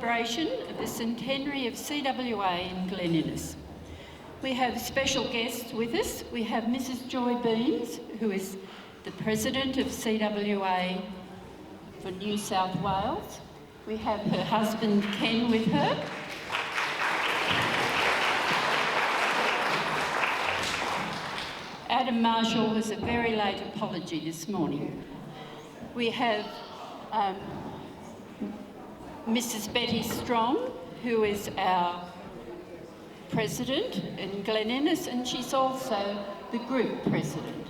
celebration of the centenary of CWA in Glen. We have special guests with us. We have Mrs. Joy Beans, who is the President of CWA for New South Wales. We have her husband Ken with her. Adam Marshall has a very late apology this morning. We have Mrs. Betty Strong, who is our President in Glen, and she's also the Group President.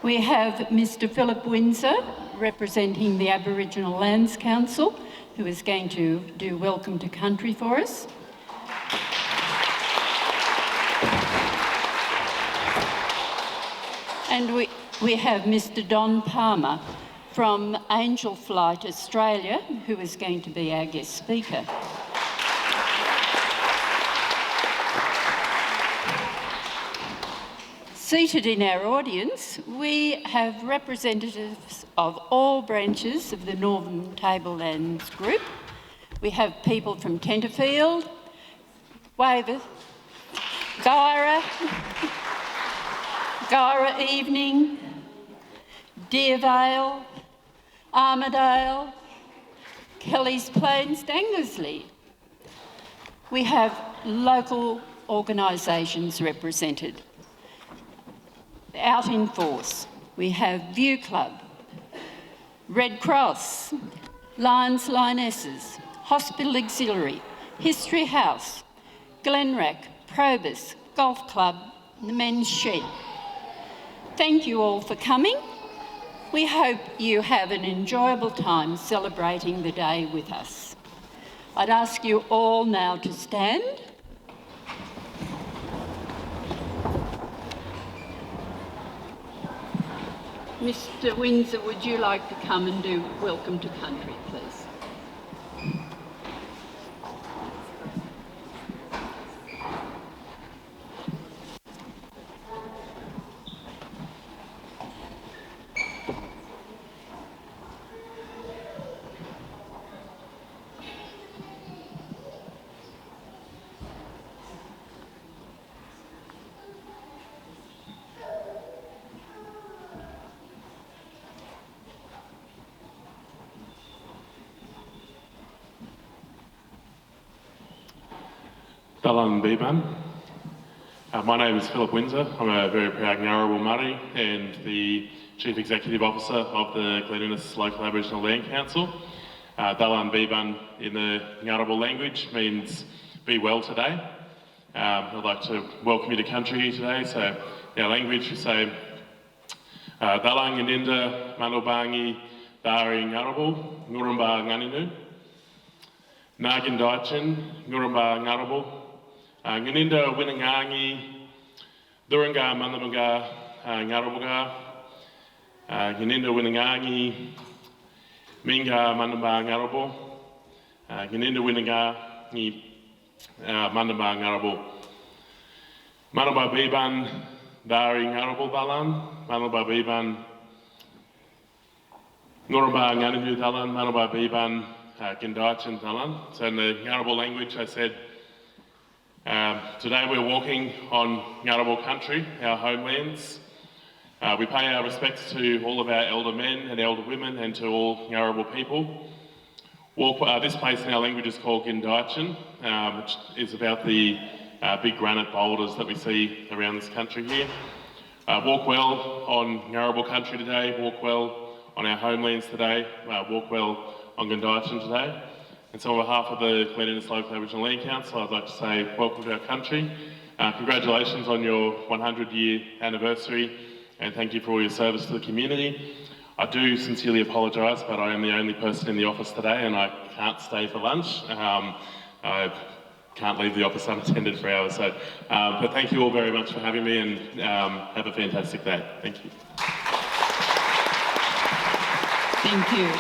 We have Mr. Philip Windsor, representing the Aboriginal Lands Council, who is going to do Welcome to Country for us. And we have Mr. Don Palmer from Angel Flight Australia, who is going to be our guest speaker. Seated in our audience, we have representatives of all branches of the Northern Tablelands Group. We have people from Tenterfield, Waver, Guyra Evening, Deervale, Armidale, Kelly's Plains, Dangersley. We have local organisations represented. Out in force, we have View Club, Red Cross, Lions Lionesses, Hospital Auxiliary, History House, Glenrack, Probus, Golf Club, and the Men's Shed. Thank you all for coming. We hope you have an enjoyable time celebrating the day with us. I'd ask you all now to stand. Mr. Windsor, would you like to come and do Welcome to Country, please? Dalan Biban. My name is Philip Windsor. I'm a very proud Ngarrabul Māori and the Chief Executive Officer of the Glen Local Aboriginal Land Council. Dalan Biban in the Ngarrabul language means be well today. I'd like to welcome you to country here today. So in our language we say Dalang Ininda Manubangi Dari Ngarrabul Ngurumba Nganinu Nagin Daichin Ngurumba Ngarrabul Nganinda Winangangi, Duranga Mandamaga, Ngarabuga, Nganinda Winangangi, Minga Mandamba Ngarabo, Nganinda Winangangi, Mandamba Ngarabo, Manaba Biban, Dari Ngarabo Dalan, Manaba Biban, Ngurumba Nganinu Dalan, Manaba Biban, Gindachin Dalan. So in the Ngarabo language I said, today we're walking on Ngarrabul country, our homelands. We pay our respects to all of our elder men and elder women and to all Ngarrabul people. This place in our language is called Gindachin, which is about the big granite boulders that we see around this country here. Walk well on Ngarrabul country today, walk well on our homelands today, walk well on Gindachin today. And so on behalf of the Glen Local Aboriginal Land Council, I'd like to say welcome to our country. Congratulations on your 100-year anniversary and thank you for all your service to the community. I do sincerely apologise, but I am the only person in the office today and I can't stay for lunch. I can't leave the office unattended for hours. So, but thank you all very much for having me and have a fantastic day. Thank you. Thank you.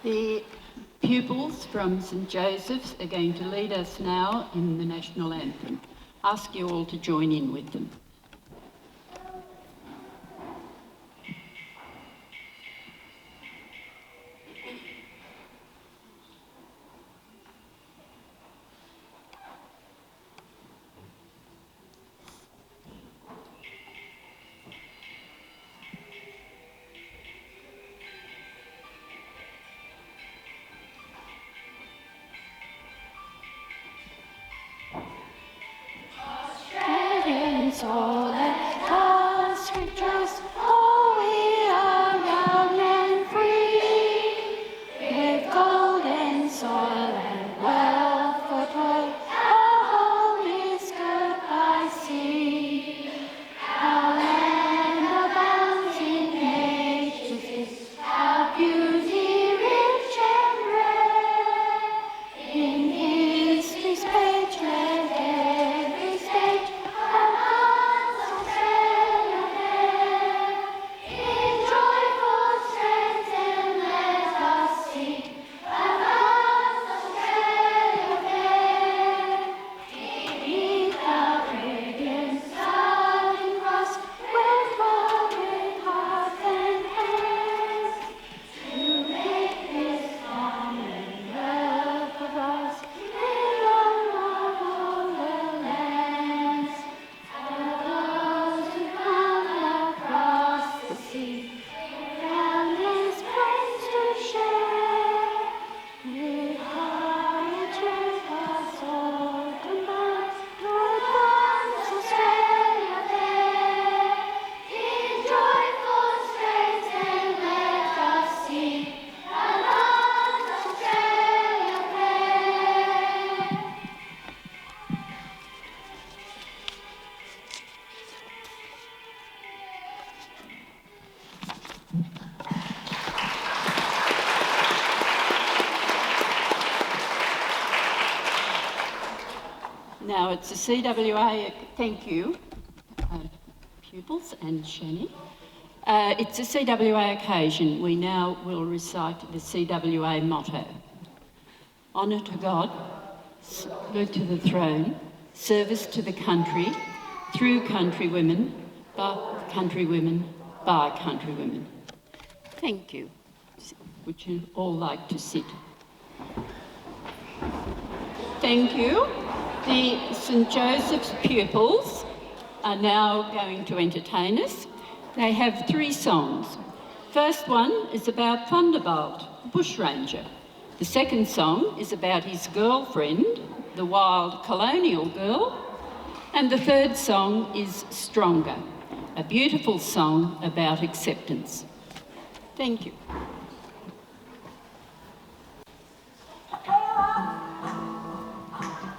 The pupils from St Joseph's are going to lead us now in the National Anthem. Ask you all to join in with them. Australians all let us rejoice, for we are young and free, with golden soil and wealth for toil, our home is good by sea. Our land abounds in nature's gifts, our beauty rich and rare. In history's page let every stage our hearts Australia bear. In joyful strength and let us sing, our hearts Australia bear. Beneath our radiant starting cross, we'll fall with heart and hands to make this Commonwealth of ours belong of all the lands. For those who come across the sea, found this place to share. With courage let us all combine, to advance Australia fair. In joyful strength and let us sing, advance Australia fair. Now it's the CWA, thank you, pupils and Shani. It's a CWA occasion. We now will recite the CWA motto. Honour to God, salute to the throne, service to the country, through countrywomen, by countrywomen, by countrywomen. Thank you. Would you all like to sit? Thank you. The St Joseph's pupils are now going to entertain us. They have 3 songs. First one is about Thunderbolt, bushranger. The second song is about his girlfriend, the wild colonial girl. And the third song is Stronger, a beautiful song about acceptance. Thank you.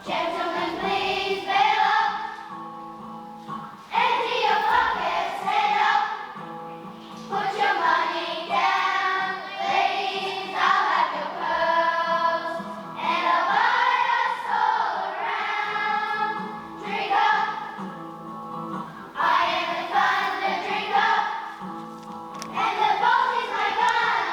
Gentlemen, please bail up. Empty your pockets, stand up. Put your money down. Ladies, I'll have your pearls. And I'll buy us all around. Drink up. I am the thunder, drink up. And the boat is my gun.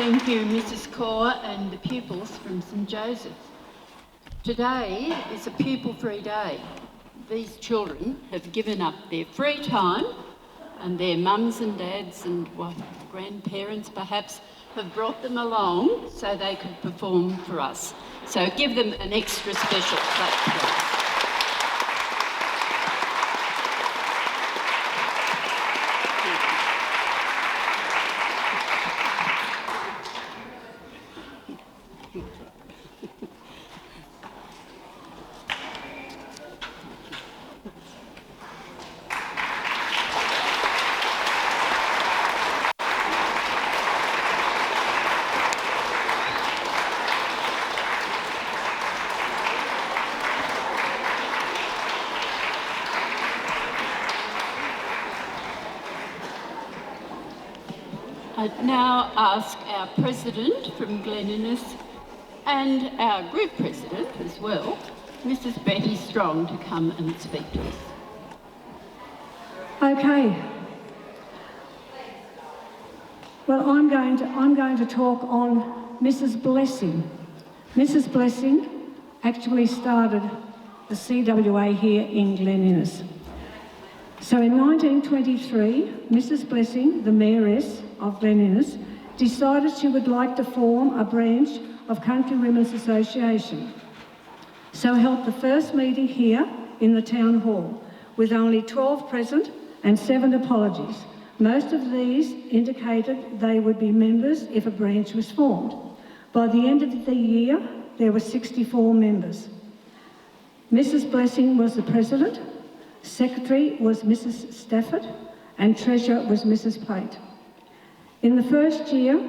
Thank you, Mrs. Kaur and the pupils from St Joseph. Today is a pupil-free day. These children have given up their free time and their mums and dads and grandparents perhaps have brought them along so they could perform for us. So give them an extra special clap, please. I'd now ask our President from Glen Innes and our Group President as well, Mrs. Betty Strong, to come and speak to us. Okay. Well, I'm going to talk on Mrs. Blessing. Mrs. Blessing actually started the CWA here in Glen Innes. So in 1923, Mrs. Blessing, the Mayoress of Glen Innes, decided she would like to form a branch of Country Women's Association. So held the first meeting here in the Town Hall with only 12 present and 7 apologies. Most of these indicated they would be members if a branch was formed. By the end of the year, there were 64 members. Mrs. Blessing was the president, secretary was Mrs. Stafford, and treasurer was Mrs. Plate. In the first year,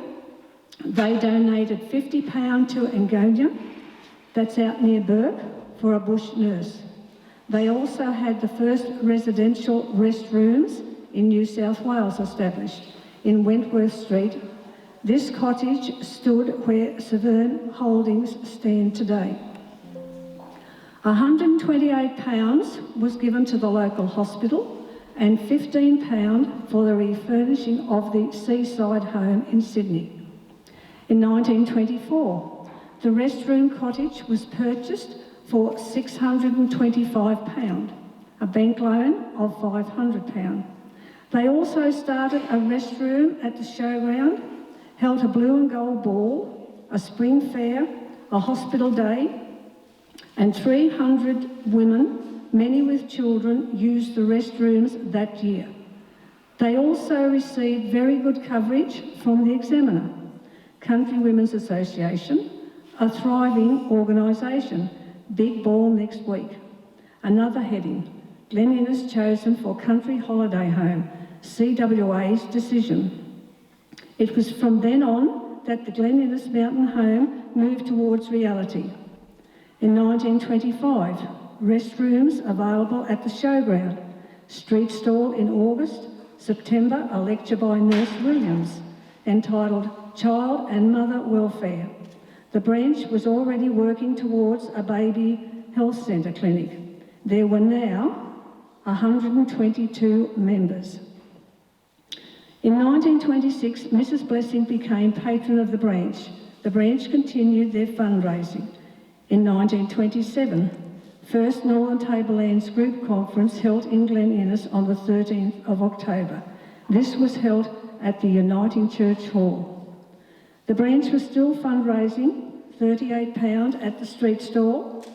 they donated £50 to Angonia, that's out near Burke, for a bush nurse. They also had the first residential restrooms in New South Wales established in Wentworth Street. This cottage stood where Severn Holdings stand today. £128 was given to the local hospital and £15 for the refurnishing of the seaside home in Sydney. In 1924, the restroom cottage was purchased for £625, a bank loan of £500. They also started a restroom at the showground, held a blue and gold ball, a spring fair, a hospital day, and 300 women, many with children, used the restrooms that year. They also received very good coverage from the Examiner. Country Women's Association, a thriving organisation, big ball next week. Another heading, Glen Innes chosen for Country Holiday Home, CWA's decision. It was from then on that the Glen Innes Mountain Home moved towards reality. In 1925, restrooms available at the showground, street stall in August, September, a lecture by Nurse Williams entitled Child and Mother Welfare. The branch was already working towards a baby health centre clinic. There were now 122 members. In 1926, Mrs. Blessing became patron of the branch. The branch continued their fundraising. In 1927, First Northern Tablelands Group Conference held in Glen Innes on the 13th of October. This was held at the Uniting Church Hall. The branch was still fundraising, £38 at the street stall.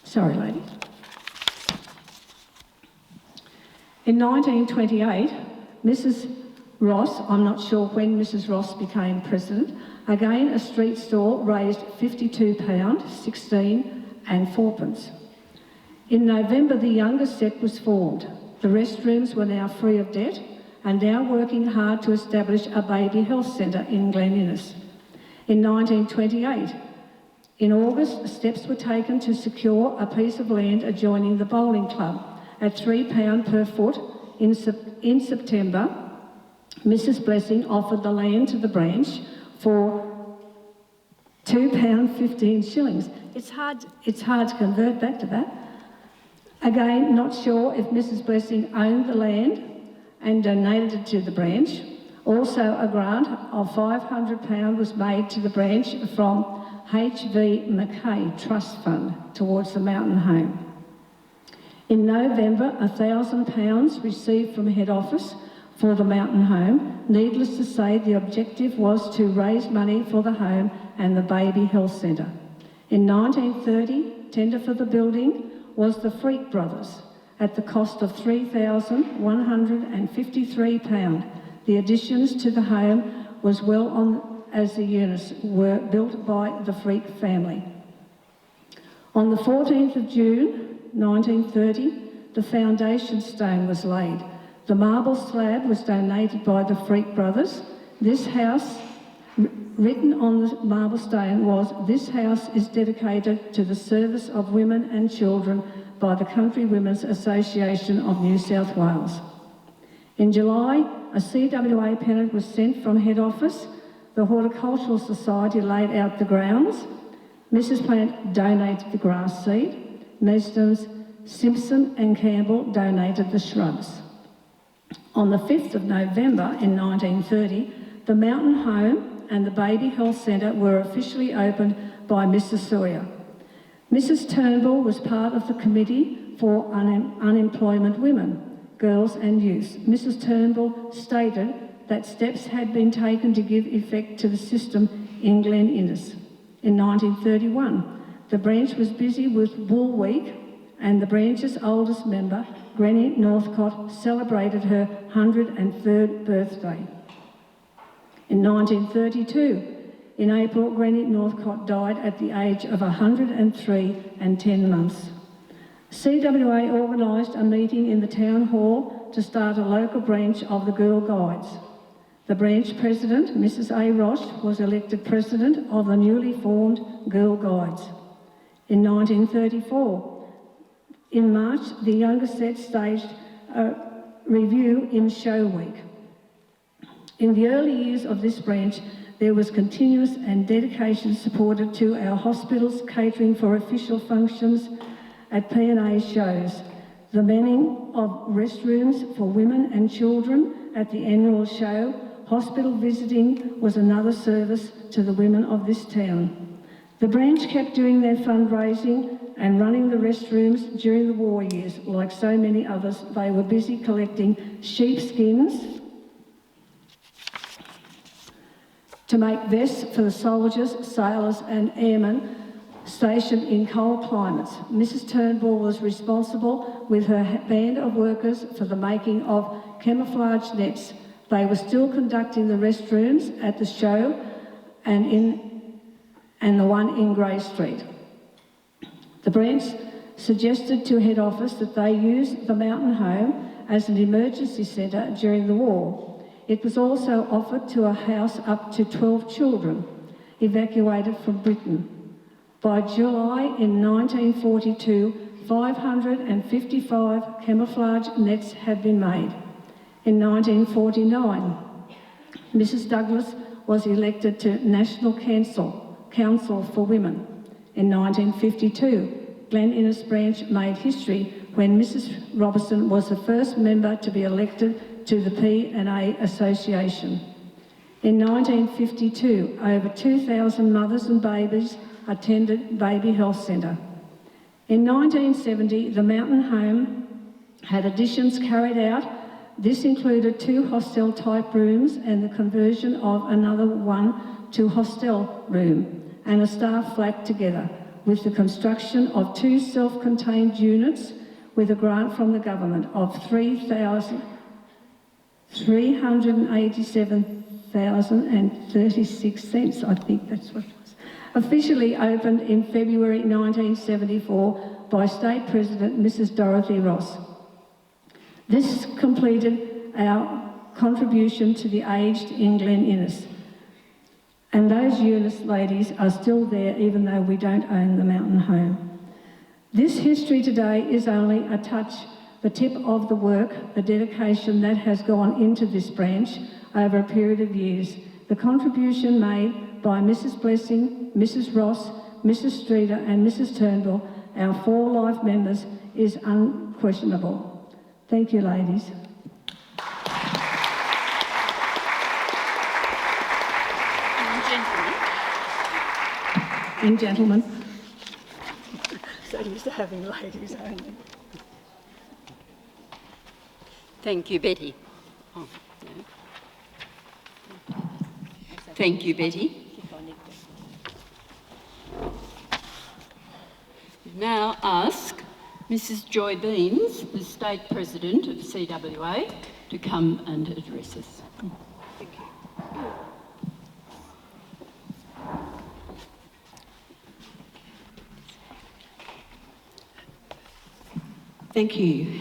Sorry, ladies. In 1928, Mrs. Ross, I'm not sure when Mrs. Ross became president, again a street stall raised £52, 16 and 4p. In November, the youngest set was formed. The restrooms were now free of debt and now working hard to establish a baby health centre in Glen Innes. In 1928, in August, steps were taken to secure a piece of land adjoining the bowling club at £3 per foot. In September, Mrs. Blessing offered the land to the branch for £2.15. It's hard to convert back to that. Again, not sure if Mrs. Blessing owned the land and donated it to the branch. Also, a grant of £500 was made to the branch from H.V. Mackay Trust Fund towards the Mountain Home. In November, £1,000 received from head office for the Mountain Home. Needless to say, the objective was to raise money for the home and the Baby Health Centre. In 1930, tender for the building was the Freak Brothers at the cost of £3,153. The additions to the home was well on as the units were built by the Freak family. On the 14th of June 1930, the foundation stone was laid. The marble slab was donated by the Freak Brothers. This house, written on the marble stone was, "This house is dedicated to the service of women and children by the Country Women's Association of New South Wales." In July, a CWA pennant was sent from head office. The Horticultural Society laid out the grounds. Mrs. Plant donated the grass seed. Mesdams, Simpson and Campbell donated the shrubs. On the 5th of November in 1930, the Mountain Home and the Baby Health Centre were officially opened by Mrs. Sawyer. Mrs. Turnbull was part of the Committee for Unemployment Women, Girls and Youth. Mrs. Turnbull stated that steps had been taken to give effect to the system in Glen Innes. In 1931, the branch was busy with Wool Week, and the branch's oldest member, Granny Northcott, celebrated her 103rd birthday. In 1932, in April, Granny Northcott died at the age of 103 and 10 months. CWA organised a meeting in the Town Hall to start a local branch of the Girl Guides. The branch president, Mrs. A. Roche, was elected president of the newly formed Girl Guides. In 1934, in March, the younger set staged a review in Show Week. In the early years of this branch, there was continuous and dedication supported to our hospitals, catering for official functions at P&A shows, the manning of restrooms for women and children at the annual show. Hospital visiting was another service to the women of this town. The branch kept doing their fundraising and running the restrooms during the war years. Like so many others, they were busy collecting sheepskins to make vests for the soldiers, sailors and airmen stationed in cold climates. Mrs. Turnbull was responsible with her band of workers for the making of camouflage nets. They were still conducting the restrooms at the show and the one in Grey Street. The branch suggested to head office that they use the Mountain Home as an emergency centre during the war. It was also offered to a house up to 12 children evacuated from Britain. By July in 1942, 555 camouflage nets had been made. In 1949, Mrs. Douglas was elected to National Council for Women. In 1952, Glen Innes branch made history when Mrs. Robertson was the first member to be elected to the P&A Association. In 1952, over 2,000 mothers and babies attended Baby Health Centre. In 1970, the Mountain Home had additions carried out. This included 2 hostel-type rooms and the conversion of another one to hostel room and a staff flat together, with the construction of 2 self-contained units with a grant from the government of $387,036, I think that's what it was. Officially opened in February 1974 by State President Mrs. Dorothy Ross. This completed our contribution to the aged in Glen Innes. And those units, ladies, are still there even though we don't own the Mountain Home. This history today is only a touch, the tip of the work, the dedication that has gone into this branch over a period of years. The contribution made by Mrs. Blessing, Mrs. Ross, Mrs. Streeter and Mrs. Turnbull, our 4 life members, is unquestionable. Thank you, ladies. and gentlemen. So used to having ladies only. Thank you, Betty. Oh, no. Thank you, Betty. Now ask Mrs. Joy Beams, the State President of CWA, to come and address us. Thank you. Thank you.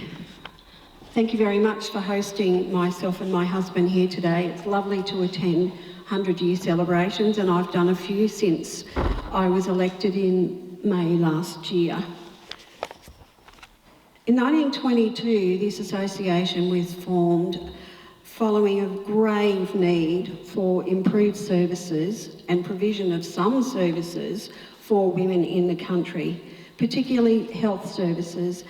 Thank you very much for hosting myself and my husband here today. It's lovely to attend 100-year celebrations, and I've done a few since I was elected in May last year. In 1922, this association was formed following a grave need for improved services and provision of some services for women in the country, particularly health services.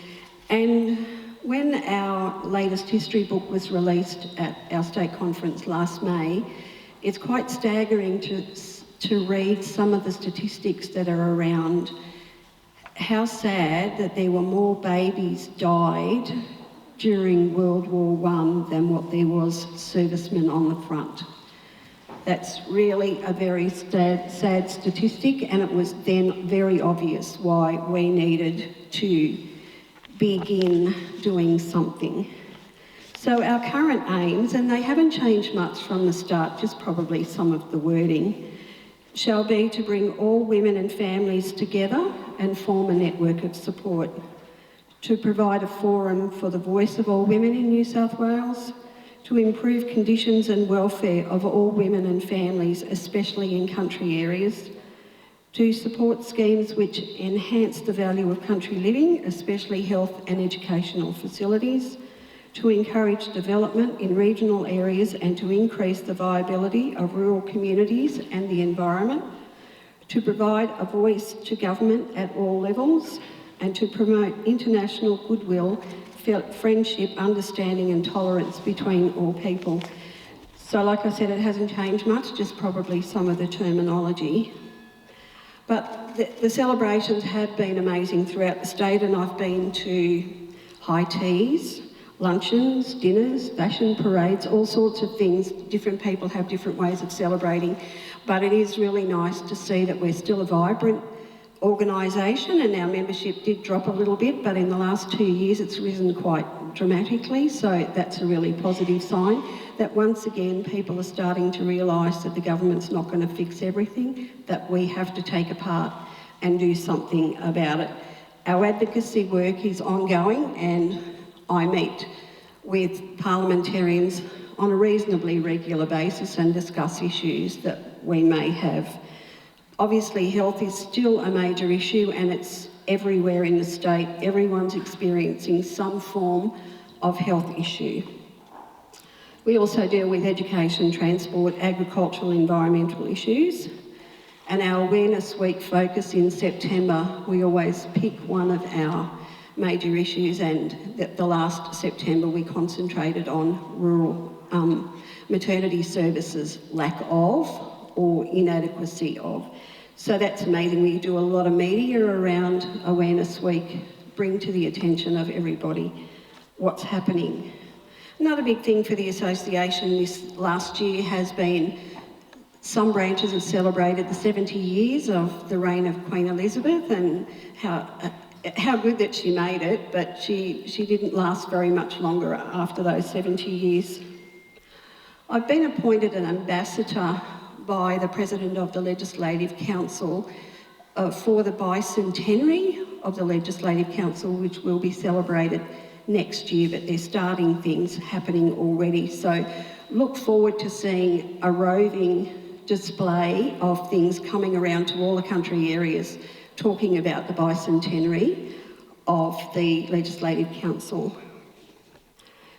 And when our latest history book was released at our state conference last May, it's quite staggering to read some of the statistics that are around. How sad that there were more babies died during World War I than what there was servicemen on the front. That's really a very sad statistic, and it was then very obvious why we needed to begin doing something. So our current aims, and they haven't changed much from the start, just probably some of the wording, shall be to bring all women and families together and form a network of support, to provide a forum for the voice of all women in New South Wales, to improve conditions and welfare of all women and families, especially in country areas, to support schemes which enhance the value of country living, especially health and educational facilities, to encourage development in regional areas and to increase the viability of rural communities and the environment, to provide a voice to government at all levels, and to promote international goodwill, friendship, understanding and tolerance between all people. So like I said, it hasn't changed much, just probably some of the terminology. But the celebrations have been amazing throughout the state, and I've been to high teas, luncheons, dinners, fashion parades, all sorts of things. Different people have different ways of celebrating, but it is really nice to see that we're still a vibrant organisation, and our membership did drop a little bit, but in the last 2 years it's risen quite dramatically, so that's a really positive sign that once again people are starting to realise that the government's not going to fix everything, that we have to take a part and do something about it. Our advocacy work is ongoing, and I meet with parliamentarians on a reasonably regular basis and discuss issues that we may have. Obviously, health is still a major issue, and it's everywhere in the state. Everyone's experiencing some form of health issue. We also deal with education, transport, agricultural, environmental issues. And our Awareness Week focus in September, we always pick one of our major issues, and the last September we concentrated on rural maternity services, lack of or inadequacy of. So that's amazing. We do a lot of media around Awareness Week, bring to the attention of everybody what's happening. Another big thing for the association this last year has been some branches have celebrated the 70 years of the reign of Queen Elizabeth, and how good that she made it, but she didn't last very much longer after those 70 years. I've been appointed an ambassador by the President of the Legislative Council for the bicentenary of the Legislative Council, which will be celebrated next year, but they're starting things happening already. So look forward to seeing a roving display of things coming around to all the country areas talking about the bicentenary of the Legislative Council.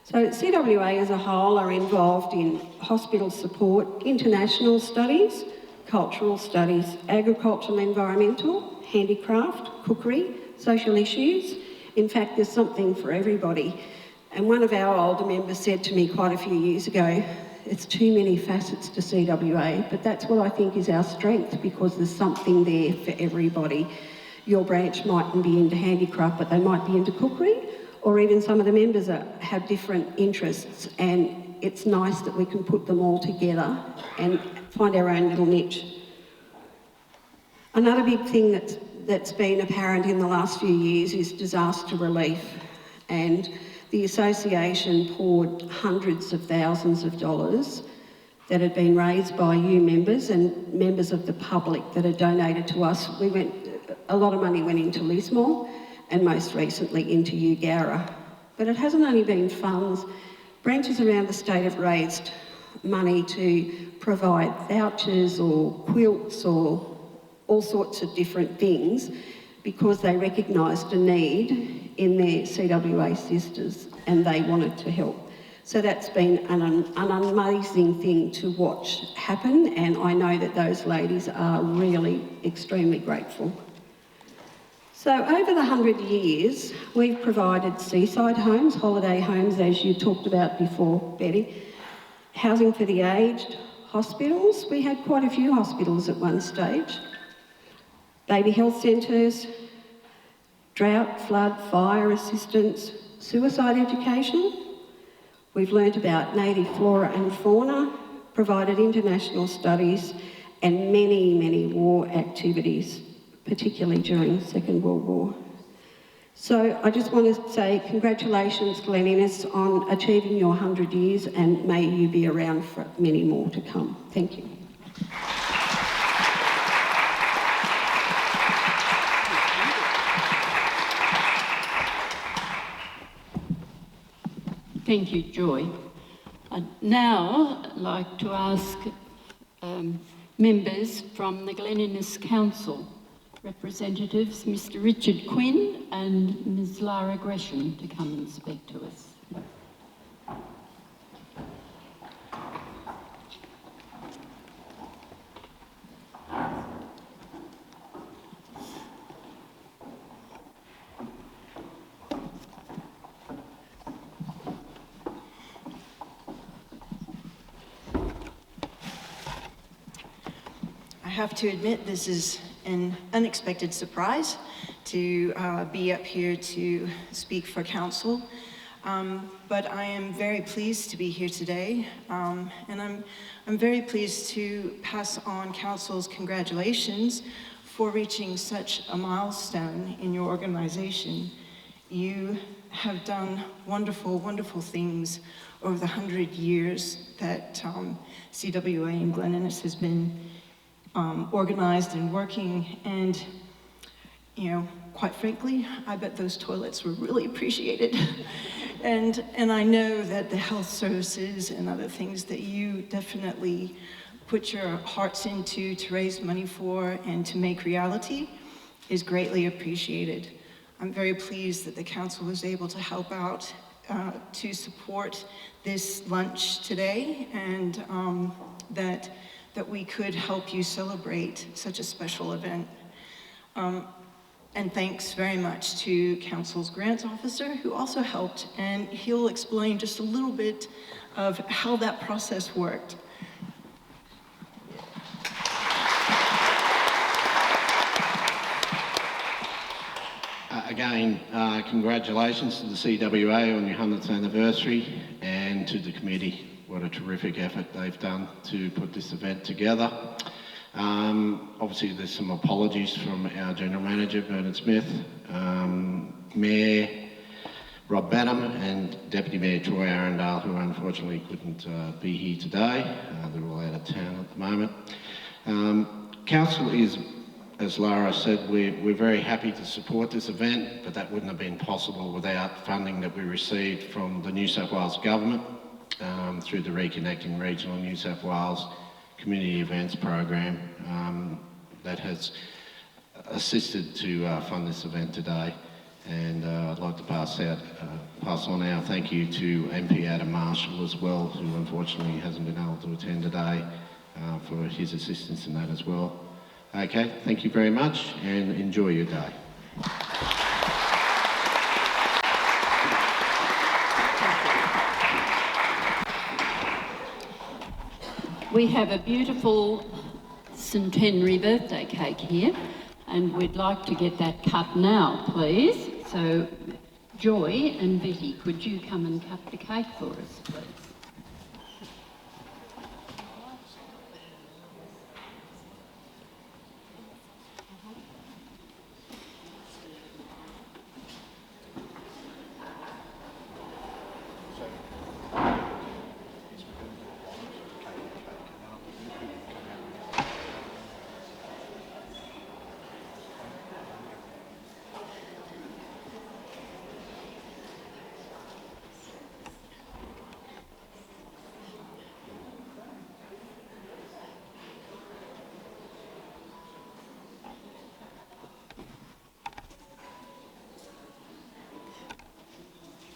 So CWA as a whole are involved in hospital support, international studies, cultural studies, agricultural, environmental, handicraft, cookery, social issues. In fact, there's something for everybody. And one of our older members said to me quite a few years ago, it's too many facets to CWA, but that's what I think is our strength, because there's something there for everybody. Your branch mightn't be into handicraft, but they might be into cookery, or even some of the members have different interests, and it's nice that we can put them all together and find our own little niche. Another big thing that's been apparent in the last few years is disaster relief, and the association poured hundreds of thousands of dollars that had been raised by you members and members of the public that had donated to us. A lot of money went into Lismore and most recently into Eugowra. But it hasn't only been funds. Branches around the state have raised money to provide vouchers or quilts or all sorts of different things because they recognised a need in their CWA sisters and they wanted to help. So that's been an amazing thing to watch happen, and I know that those ladies are really extremely grateful. So over the 100 years, we've provided seaside homes, holiday homes, as you talked about before, Betty, housing for the aged, hospitals. We had quite a few hospitals at one stage. Baby health centres, drought, flood, fire assistance, suicide education. We've learnt about native flora and fauna, provided international studies and many, many war activities, particularly during the Second World War. So I just want to say congratulations, Glen Innes, on achieving your 100 years, and may you be around for many more to come. Thank you. Thank you, Joy. I'd now like to ask members from the Glen Innes Council, representatives Mr Richard Quinn and Ms Lara Gresham, to come and speak to us. I have to admit, this is an unexpected surprise to be up here to speak for council. But I am very pleased to be here today, and I'm very pleased to pass on council's congratulations for reaching such a milestone in your organization. You have done wonderful, wonderful things over the 100 years that CWA and Glen Innes has been organized and working, and quite frankly, I bet those toilets were really appreciated. and I know that the health services and other things that you definitely put your hearts into to raise money for and to make reality is greatly appreciated. I'm very pleased that the council was able to help out to support this lunch today, and that we could help you celebrate such a special event. And thanks very much to Council's grants officer, who also helped, and he'll explain just a little bit of how that process worked. Again, congratulations to the CWA on your 100th anniversary, and to the committee. What a terrific effort they've done to put this event together. Obviously there's some apologies from our General Manager, Bernard Smith, Mayor Rob Banham, and Deputy Mayor Troy Arundale, who unfortunately couldn't be here today. They're all out of town at the moment. Council is, as Lara said, we're very happy to support this event, but that wouldn't have been possible without funding that we received from the New South Wales Government through the Reconnecting Regional New South Wales Community Events Program that has assisted to fund this event today. And I'd like to pass on our thank you to MP Adam Marshall as well, who unfortunately hasn't been able to attend today, for his assistance in that as well. Okay, thank you very much, and enjoy your day. We have a beautiful centenary birthday cake here, and we'd like to get that cut now, please. So, Joy and Vicky, could you come and cut the cake for us, please?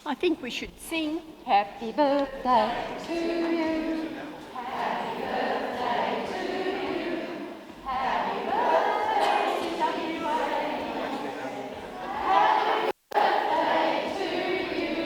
I think we should sing Happy Birthday to you. Happy birthday to you. Happy birthday, CWA. Happy birthday to you.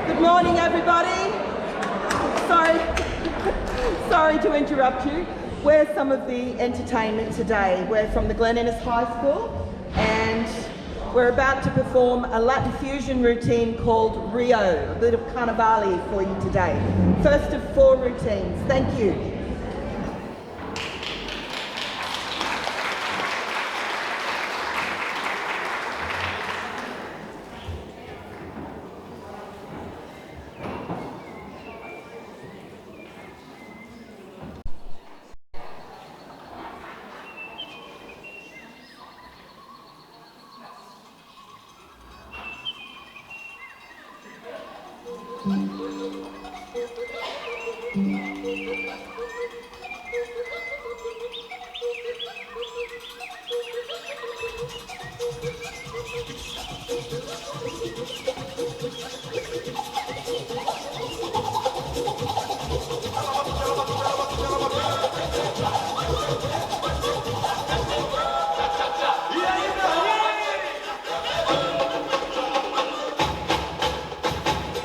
Good morning, everybody. Sorry to interrupt you. We're some of the entertainment today. We're from the Glen High School, and we're about to perform a Latin fusion routine called Rio, a bit of Carnivale for you today. First of 4 routines. Thank you.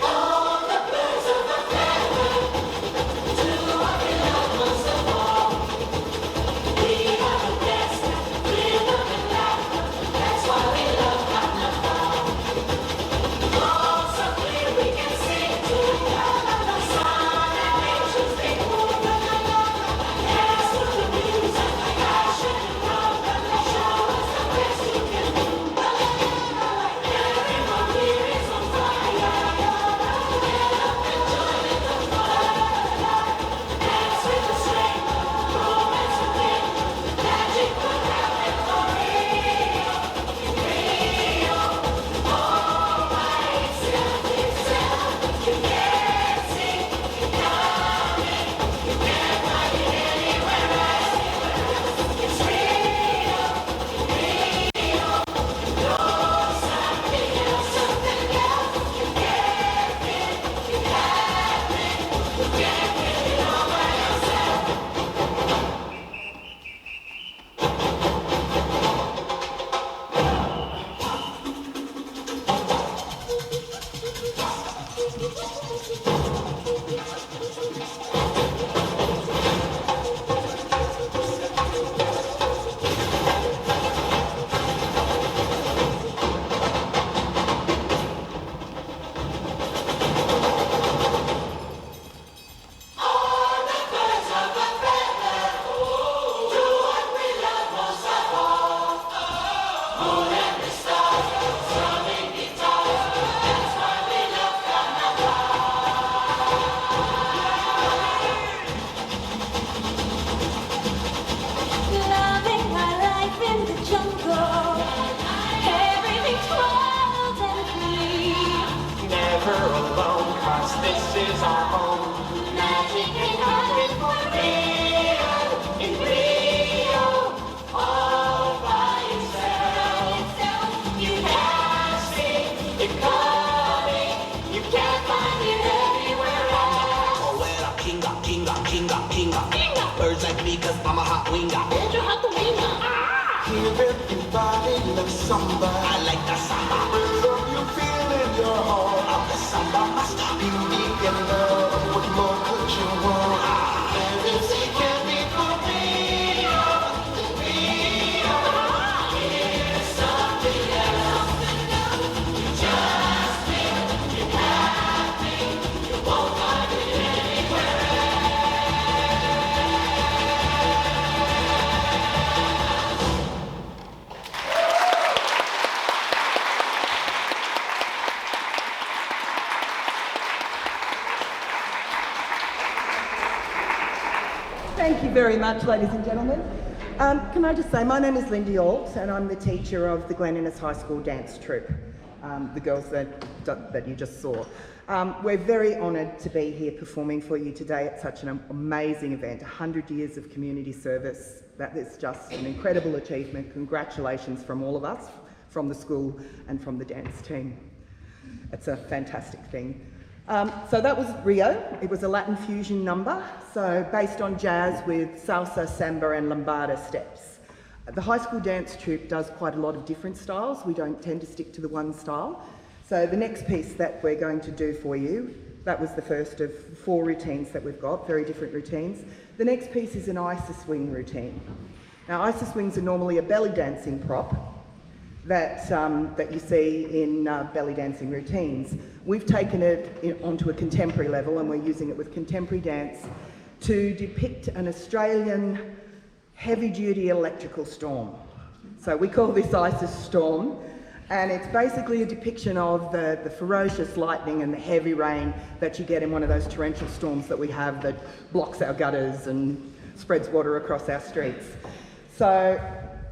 All the body looks somber. I like the samba. Rhythm you feel in your heart. Of the samba master. Beauty in love. What more could you want? Everything can be for me. It's something else. You just feel, you happy. You won't find it anywhere Thank you very much, ladies and gentlemen. Can I just say, my name is Lindy Alt, and I'm the teacher of the Glen Innes High School dance troupe, the girls that you just saw. We're very honoured to be here performing for you today at such an amazing event, 100 years of community service. That is just an incredible achievement. Congratulations from all of us, from the school and from the dance team. It's a fantastic thing. So that was Rio. It was a Latin fusion number, so based on jazz with salsa, samba and lambada steps. The high school dance troupe does quite a lot of different styles. We don't tend to stick to the one style. So the next piece that we're going to do for you, that was the first of 4 routines that we've got, very different routines. The next piece is an ISA swing routine. Now ISA swings are normally a belly dancing prop that you see in belly dancing routines. We've taken it onto a contemporary level and we're using it with contemporary dance to depict an Australian heavy-duty electrical storm. So we call this ISA storm, and it's basically a depiction of the ferocious lightning and the heavy rain that you get in one of those torrential storms that we have that blocks our gutters and spreads water across our streets. So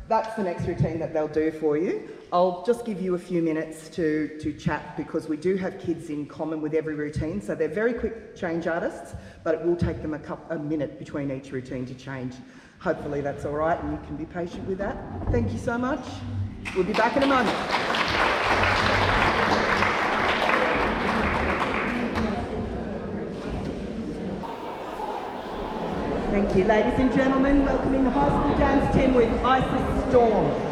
that's the next routine that they'll do for you. I'll just give you a few minutes to chat because we do have kids in common with every routine, so they're very quick change artists, but it will take them a minute between each routine to change. Hopefully that's all right and you can be patient with that. Thank you so much. We'll be back in a moment. Thank you, ladies and gentlemen. Welcoming the high school dance team with ISA Storm.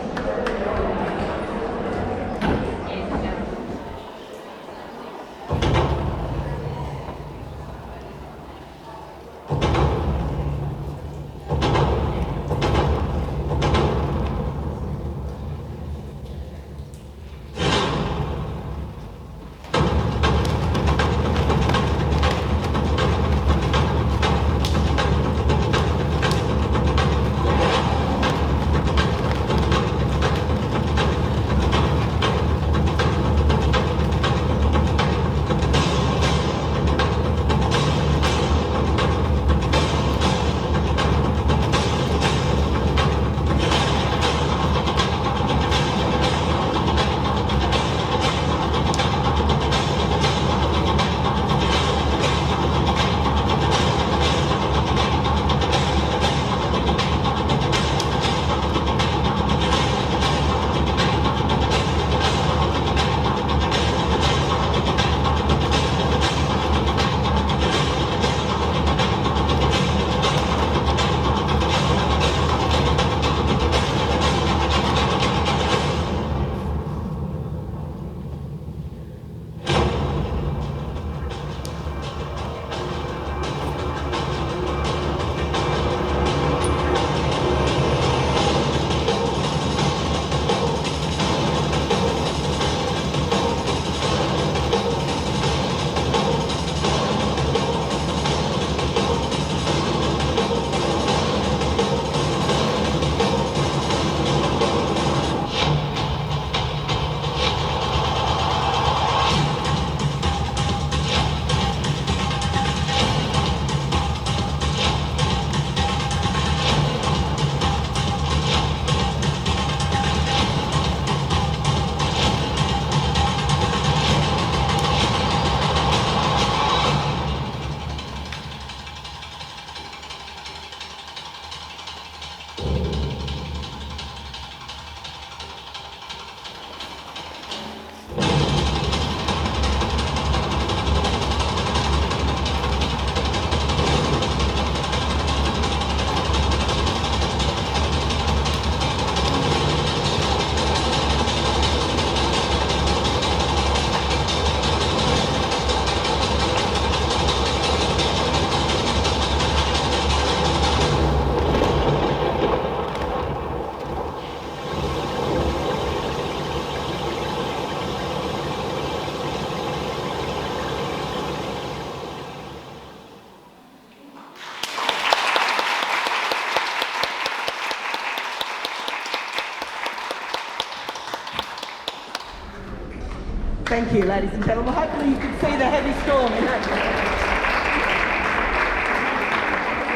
Thank you, ladies and gentlemen. Hopefully you can see the heavy storm in it.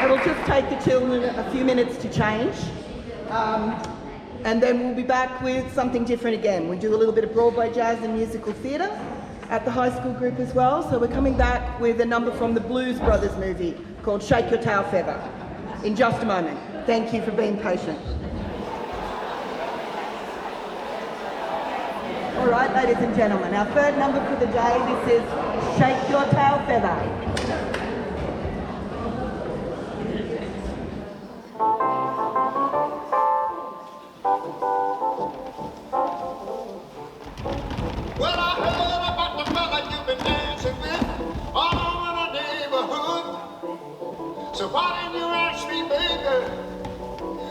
It'll just take the children a few minutes to change. And then we'll be back with something different again. We do a little bit of Broadway jazz and musical theatre at the high school group as well. So we're coming back with a number from the Blues Brothers movie called Shake Your Tail Feather in just a moment. Thank you for being patient. All right, ladies and gentlemen, our third number for the day, this is Shake Your Tail Feather. Well, I heard about the fella you've been dancing with all over the neighborhood. So why didn't you ask me, baby?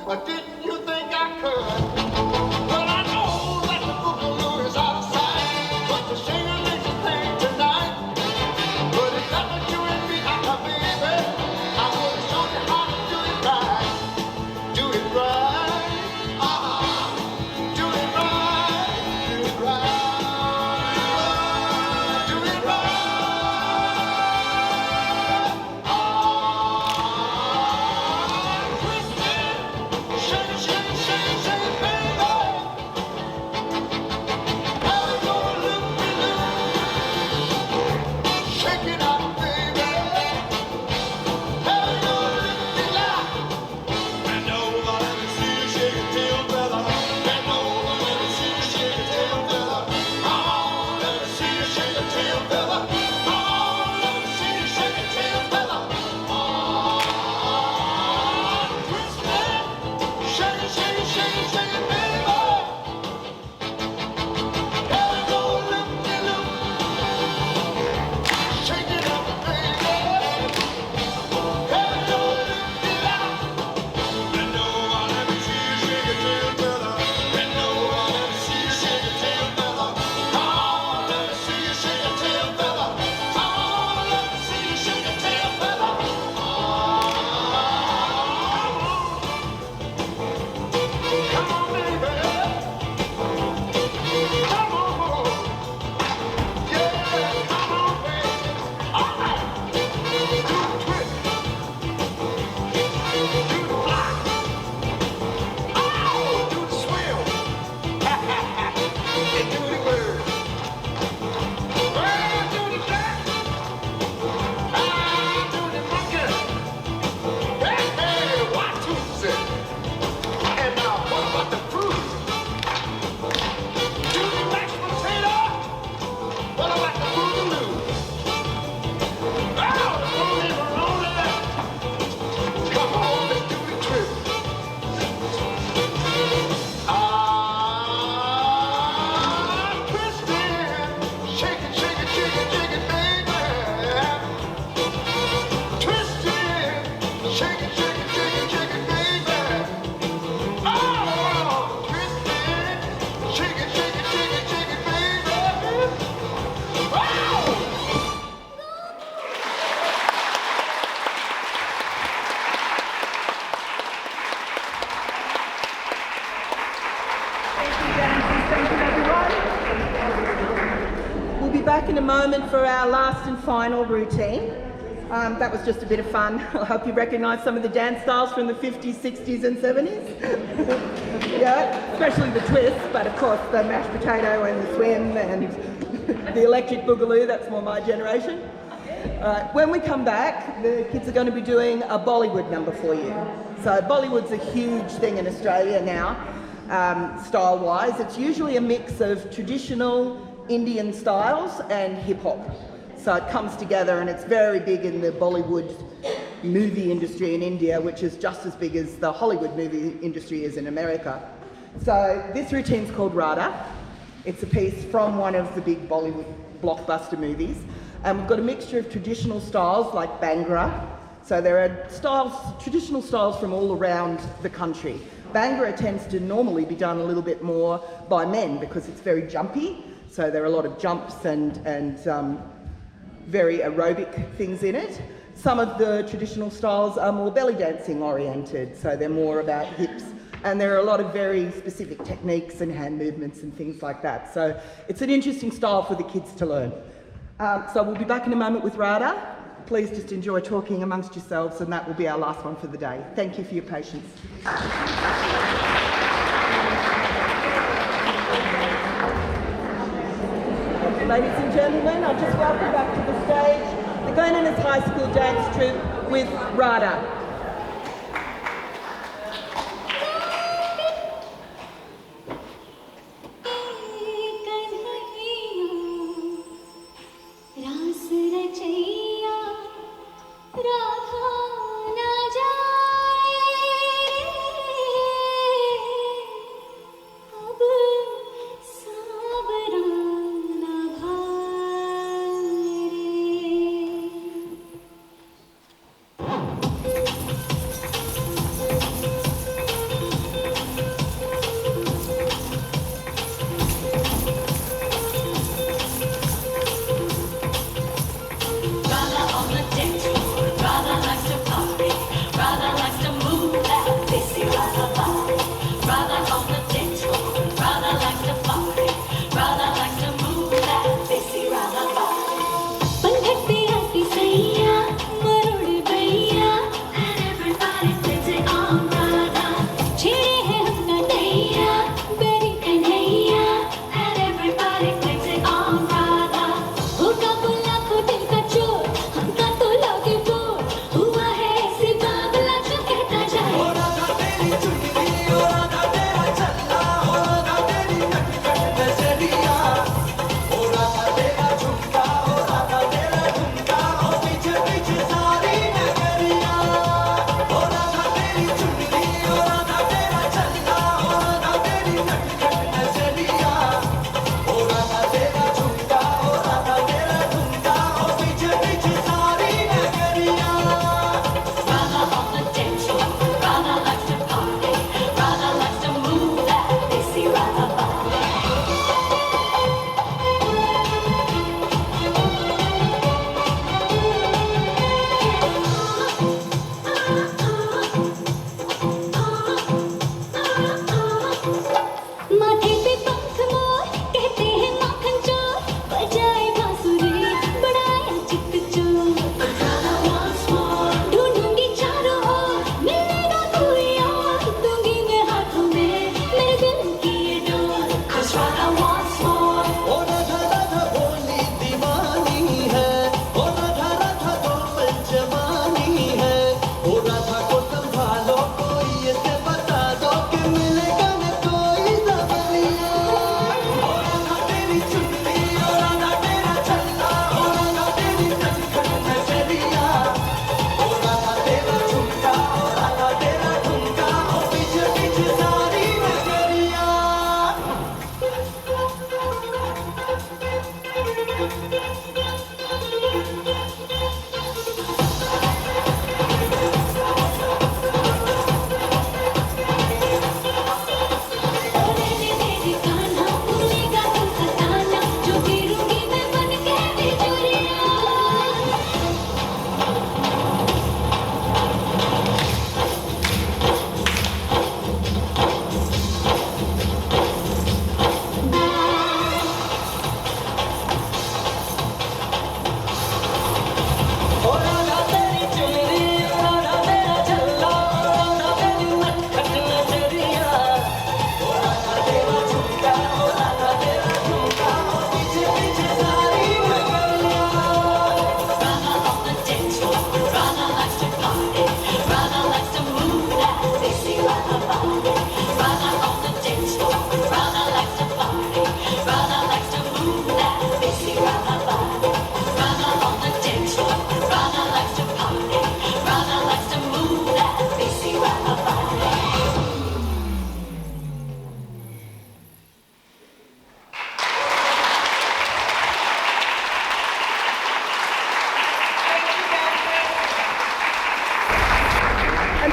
Or didn't you think I could? Well, I know that the boogaloo is out of sight, but the singer makes a thing tonight. But if that was you and me, baby, I would have shown you how to do it right. Do it right. Do it right. Do it right. In a moment for our last and final routine. That was just a bit of fun. I hope you recognise some of the dance styles from the 50s, 60s and 70s. Yeah, especially the twist, but of course the mashed potato and the swim and the electric boogaloo, that's more my generation. When we come back, the kids are going to be doing a Bollywood number for you. So Bollywood's a huge thing in Australia now, style-wise. It's usually a mix of traditional Indian styles and hip-hop. So it comes together and it's very big in the Bollywood movie industry in India, which is just as big as the Hollywood movie industry is in America. So this routine's called Radha. It's a piece from one of the big Bollywood blockbuster movies. And we've got a mixture of traditional styles like Bhangra. So there are traditional styles from all around the country. Bhangra tends to normally be done a little bit more by men because it's very jumpy. So there are a lot of jumps and very aerobic things in it. Some of the traditional styles are more belly dancing oriented, so they're more about hips and there are a lot of very specific techniques and hand movements and things like that. So it's an interesting style for the kids to learn. So we'll be back in a moment with Rada. Please just enjoy talking amongst yourselves, and that will be our last one for the day. Thank you for your patience. Ladies and gentlemen, I'll just welcome back to the stage the Glen Innes High School dance troupe with Rada.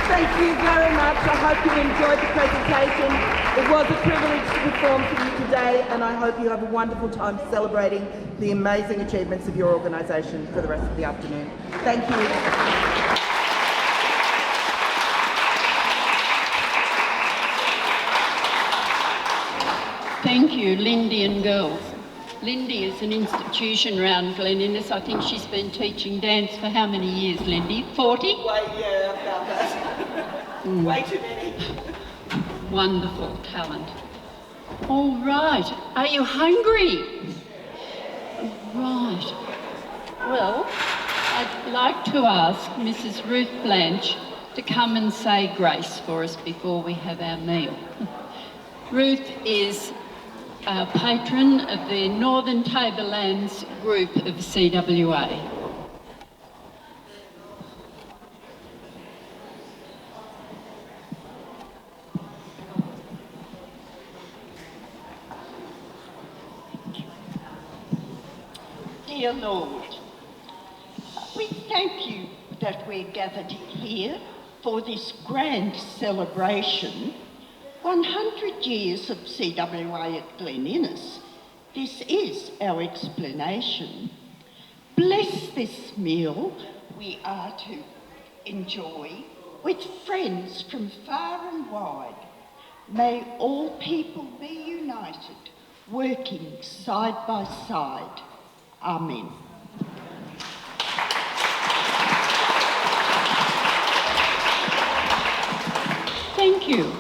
Thank you very much. I hope you enjoyed the presentation. It was a privilege to perform for you today, and I hope you have a wonderful time celebrating the amazing achievements of your organisation for the rest of the afternoon. Thank you. Thank you, Lindy and girls. Lindy is an institution around Glen Innes. I think she's been teaching dance for how many years, Lindy? 40? Yeah, about that. Way too many. Wonderful talent. All right. Are you hungry? Right. Well, I'd like to ask Mrs. Ruth Blanche to come and say grace for us before we have our meal. Ruth is our patron of the Northern Tablelands group of CWA. Dear Lord, we thank you that we're gathered here for this grand celebration. 100 years of CWA at Glen Innes. This is our explanation. Bless this meal we are to enjoy with friends from far and wide. May all people be united, working side by side. Amen. Thank you.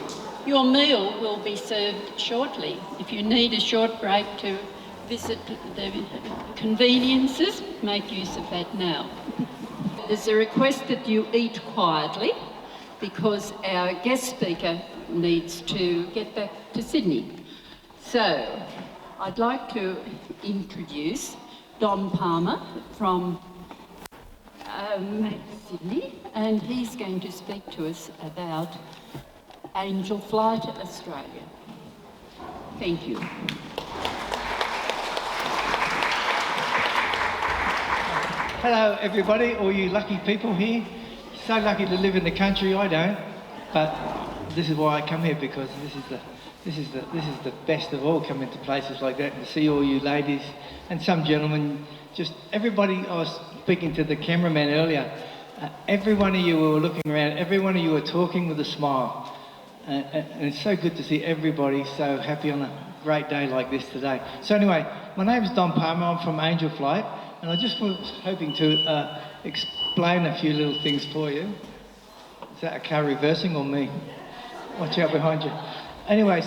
Your meal will be served shortly. If you need a short break to visit the conveniences, make use of that now. There's a request that you eat quietly because our guest speaker needs to get back to Sydney. So, I'd like to introduce Don Palmer from Sydney, and he's going to speak to us about Angel Flight Australia. Thank you. Hello everybody, all you lucky people here. So lucky to live in the country, I don't. But this is why I come here, because this is the best of all, coming to places like that and to see all you ladies and some gentlemen, just everybody. I was speaking to the cameraman earlier. Every one of you were looking around, every one of you were talking with a smile. And it's so good to see everybody so happy on a great day like this today. So anyway, my name is Don Palmer, I'm from Angel Flight, and I just was hoping to explain a few little things for you. Is that a car reversing or me? Watch out behind you. Anyway,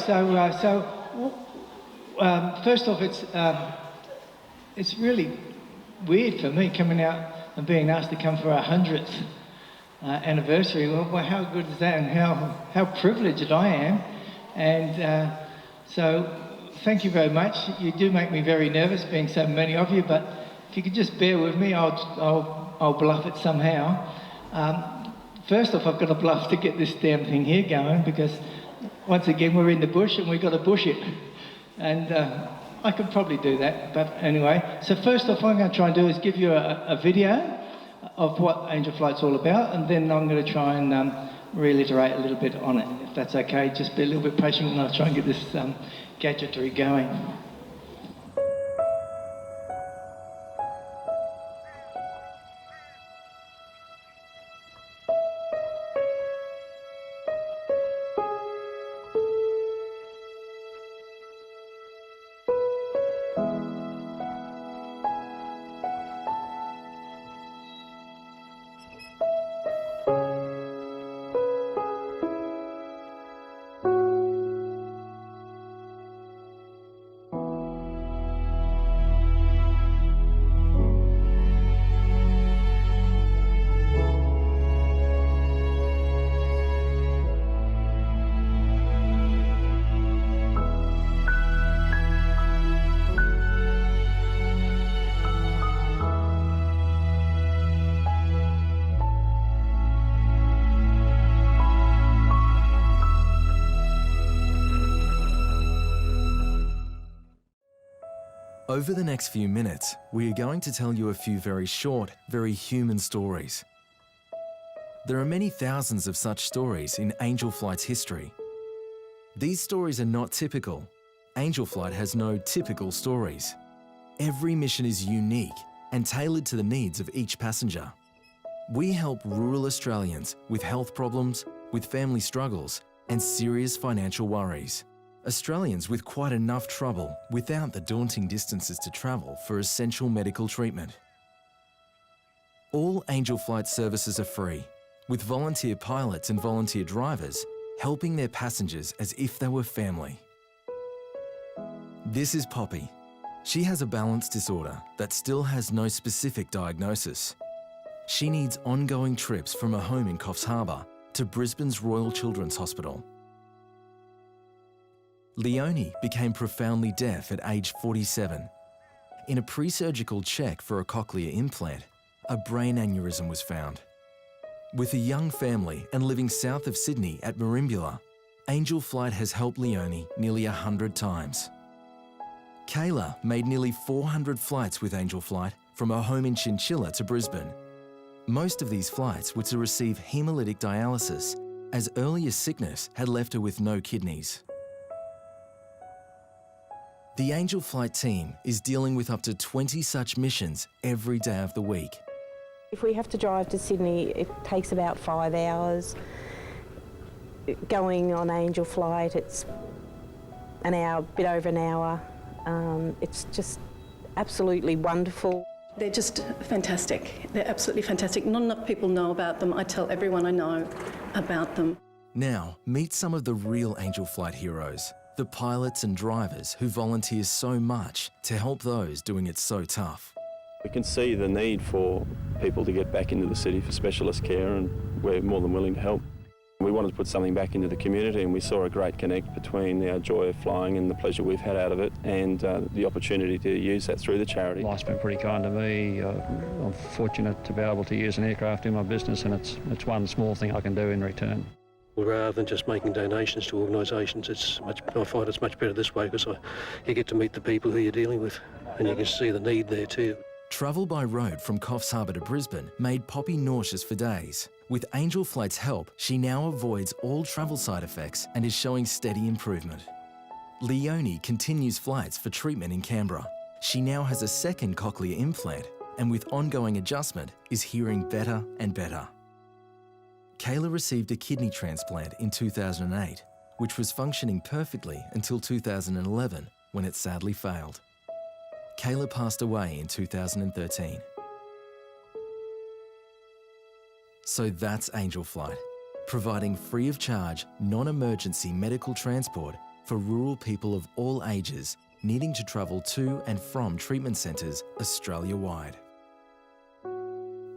first off, it's really weird for me coming out and being asked to come for our 100th anniversary. Well, how good is that, and how privileged I am. And so thank you very much. You do make me very nervous, being so many of you, but if you could just bear with me, I'll bluff it somehow. First off, I've got to bluff to get this damn thing here going, because once again we're in the bush and we've got to bush it. And I could probably do that, but anyway. So first off, what I'm going to try and do is give you a video of what Angel Flight's all about, and then I'm going to try and reiterate a little bit on it, if that's okay. Just be a little bit patient and I'll try and get this gadgetry going. Over the next few minutes, we are going to tell you a few very short, very human stories. There are many thousands of such stories in Angel Flight's history. These stories are not typical. Angel Flight has no typical stories. Every mission is unique and tailored to the needs of each passenger. We help rural Australians with health problems, with family struggles, and serious financial worries. Australians with quite enough trouble without the daunting distances to travel for essential medical treatment. All Angel Flight services are free, with volunteer pilots and volunteer drivers helping their passengers as if they were family. This is Poppy. She has a balance disorder that still has no specific diagnosis. She needs ongoing trips from her home in Coffs Harbour to Brisbane's Royal Children's Hospital. Leonie became profoundly deaf at age 47. In a pre-surgical check for a cochlear implant, a brain aneurysm was found. With a young family and living south of Sydney at Merimbula, Angel Flight has helped Leonie nearly 100 times. Kayla made nearly 400 flights with Angel Flight from her home in Chinchilla to Brisbane. Most of these flights were to receive hemolytic dialysis, as earlier sickness had left her with no kidneys. The Angel Flight team is dealing with up to 20 such missions every day of the week. If we have to drive to Sydney, it takes about 5 hours. Going on Angel Flight, it's an hour, bit over an hour. It's just absolutely wonderful. They're just fantastic. They're absolutely fantastic. Not enough people know about them. I tell everyone I know about them. Now, meet some of the real Angel Flight heroes, the pilots and drivers who volunteer so much to help those doing it so tough. We can see the need for people to get back into the city for specialist care, and we're more than willing to help. We wanted to put something back into the community, and we saw a great connect between our joy of flying and the pleasure we've had out of it, and the opportunity to use that through the charity. Life's been pretty kind to me. I'm fortunate to be able to use an aircraft in my business, and it's one small thing I can do in return. Rather than just making donations to organisations, I find it's much better this way, because you get to meet the people who you're dealing with, and you can see the need there too. Travel by road from Coffs Harbour to Brisbane made Poppy nauseous for days. With Angel Flight's help, she now avoids all travel side effects and is showing steady improvement. Leonie continues flights for treatment in Canberra. She now has a second cochlear implant, and with ongoing adjustment, is hearing better and better. Kayla received a kidney transplant in 2008, which was functioning perfectly until 2011, when it sadly failed. Kayla passed away in 2013. So that's Angel Flight, providing free of charge, non-emergency medical transport for rural people of all ages needing to travel to and from treatment centres Australia-wide.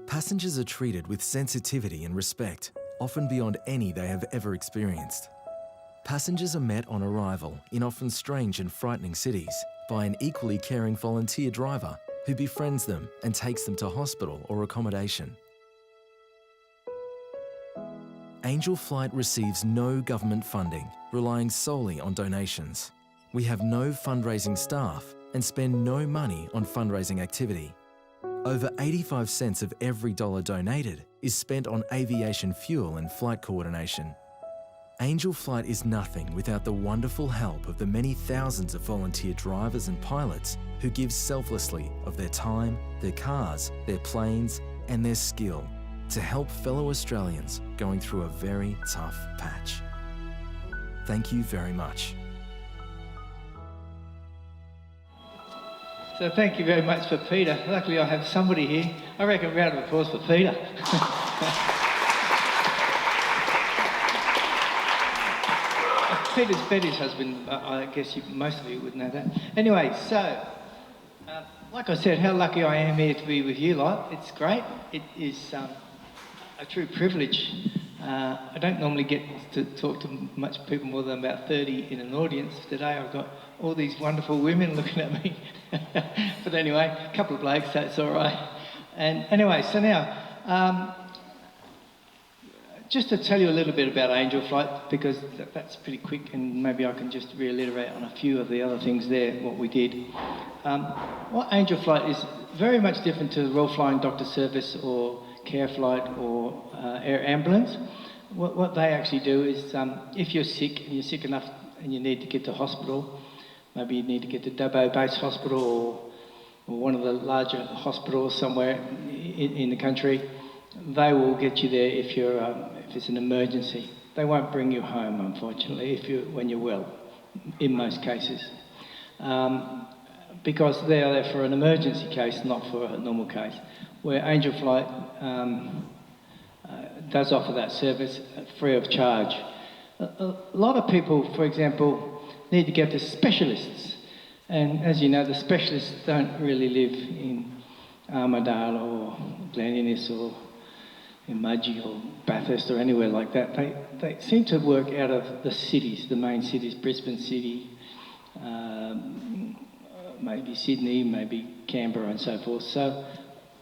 Passengers are treated with sensitivity and respect, often beyond any they have ever experienced. Passengers are met on arrival in often strange and frightening cities by an equally caring volunteer driver who befriends them and takes them to hospital or accommodation. Angel Flight receives no government funding, relying solely on donations. We have no fundraising staff and spend no money on fundraising activity. Over 85 cents of every dollar donated is spent on aviation fuel and flight coordination. Angel Flight is nothing without the wonderful help of the many thousands of volunteer drivers and pilots who give selflessly of their time, their cars, their planes, and their skill to help fellow Australians going through a very tough patch. Thank you very much. So thank you very much for Peter. Luckily I have somebody here. I reckon a round of applause for Peter. Peter's Betty's husband. I guess most of you would know that. Anyway, so, like I said, how lucky I am here to be with you lot. It's great. It is a true privilege. I don't normally get to talk to much people more than about 30 in an audience. Today I've got all these wonderful women looking at me. But anyway, a couple of blokes, so it's all right. And anyway, so now, just to tell you a little bit about Angel Flight, because that's pretty quick, and maybe I can just reiterate on a few of the other things there, what we did. What Angel Flight is very much different to the Royal Flying Doctor Service or Care Flight or Air Ambulance. What they actually do is, if you're sick and you're sick enough and you need to get to hospital, maybe you need to get to Dubbo Base Hospital or one of the larger hospitals somewhere in the country, they will get you there if it's an emergency. They won't bring you home, unfortunately, when you're well. in most cases. Because they are there for an emergency case, not for a normal case, where Angel Flight does offer that service free of charge. A lot of people, for example, need to get to specialists, and as you know, the specialists don't really live in Armidale or Glen Innes or in Mudgee or Bathurst or anywhere like that. They seem to work out of the cities, the main cities, Brisbane City, maybe Sydney, maybe Canberra and so forth. So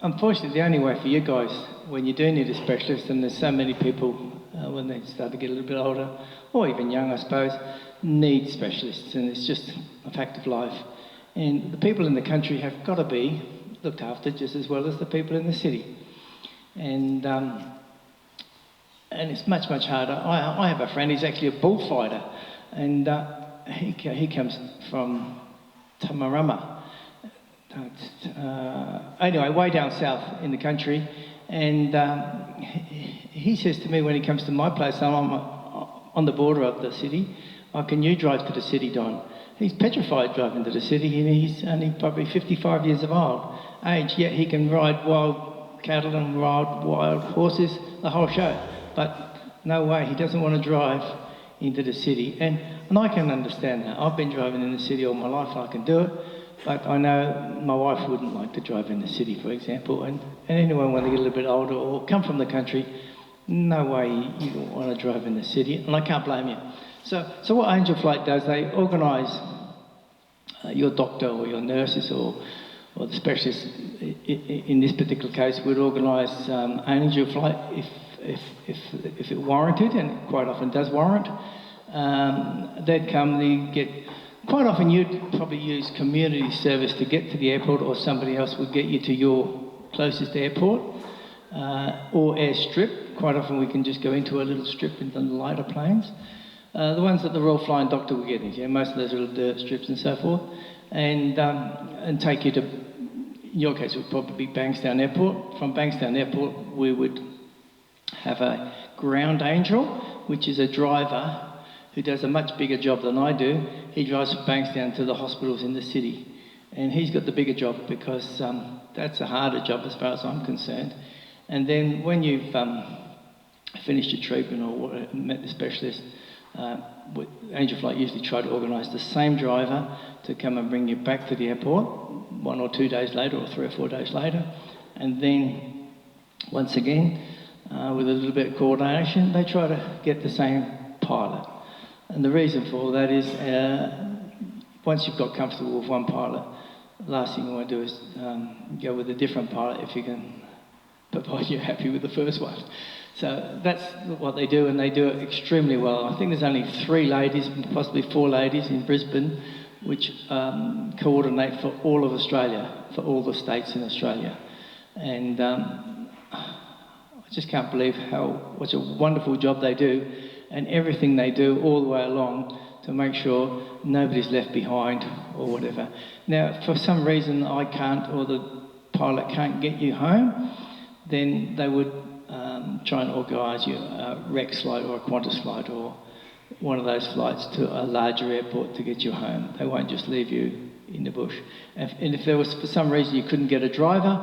unfortunately, the only way for you guys, when you do need a specialist, and there's so many people when they start to get a little bit older, or even young I suppose, need specialists, and it's just a fact of life. And the people in the country have got to be looked after just as well as the people in the city. And it's much, much harder. I have a friend, he's actually a bullfighter, and he comes from Tamarama. Anyway, way down south in the country, and he says to me when he comes to my place, I'm on the border of the city, can you drive to the city, Don? He's petrified driving to the city, and he's only probably 55 years of age, yet he can ride wild cattle and ride wild horses, the whole show. But no way, he doesn't want to drive into the city. And I can understand that. I've been driving in the city all my life, I can do it. But I know my wife wouldn't like to drive in the city, for example. And anyone when they get a little bit older or come from the country, no way you don't want to drive in the city. And I can't blame you. So what Angel Flight does, they organise your doctor or your nurses or the specialist in this particular case would organise Angel Flight if it warranted, and it quite often does warrant. They'd come, they get. Quite often you'd probably use community service to get to the airport, or somebody else would get you to your closest airport or airstrip. Quite often we can just go into a little strip in the lighter planes. The ones that the Royal Flying Doctor will get into, most of those little dirt strips and so forth, and take you to, in your case, it would probably be Bankstown Airport. From Bankstown Airport, we would have a ground angel, which is a driver who does a much bigger job than I do. He drives from Bankstown to the hospitals in the city. And he's got the bigger job because that's a harder job as far as I'm concerned. And then when you've finished your treatment or met the specialist, Angel Flight usually try to organise the same driver to come and bring you back to the airport 1 or 2 days later or 3 or 4 days later. And then, once again, with a little bit of coordination, they try to get the same pilot. And the reason for that is once you've got comfortable with one pilot, the last thing you want to do is go with a different pilot if you can provide you're happy with the first one. So that's what they do, and they do it extremely well. I think there's only 3 ladies, possibly 4 ladies in Brisbane, which coordinate for all of Australia, for all the states in Australia. And I just can't believe what a wonderful job they do, and everything they do all the way along to make sure nobody's left behind or whatever. Now, for some reason I can't, or the pilot can't get you home, then they would try and organise you a Rex flight or a Qantas flight or one of those flights to a larger airport to get you home. They won't just leave you in the bush. And if there was, for some reason, you couldn't get a driver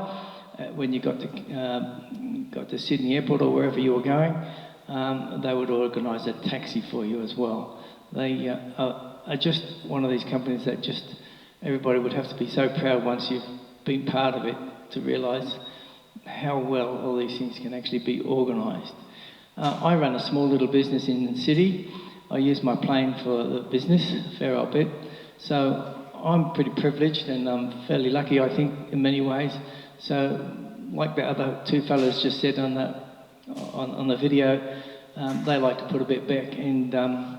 when you got to Sydney Airport or wherever you were going, they would organise a taxi for you as well. They are just one of these companies that just everybody would have to be so proud once you've been part of it to realise how well all these things can actually be organised. I run a small little business in the city. I use my plane for the business a fair old bit. So I'm pretty privileged and I'm fairly lucky, I think, in many ways. So like the other 2 fellas just said on the video, they like to put a bit back, and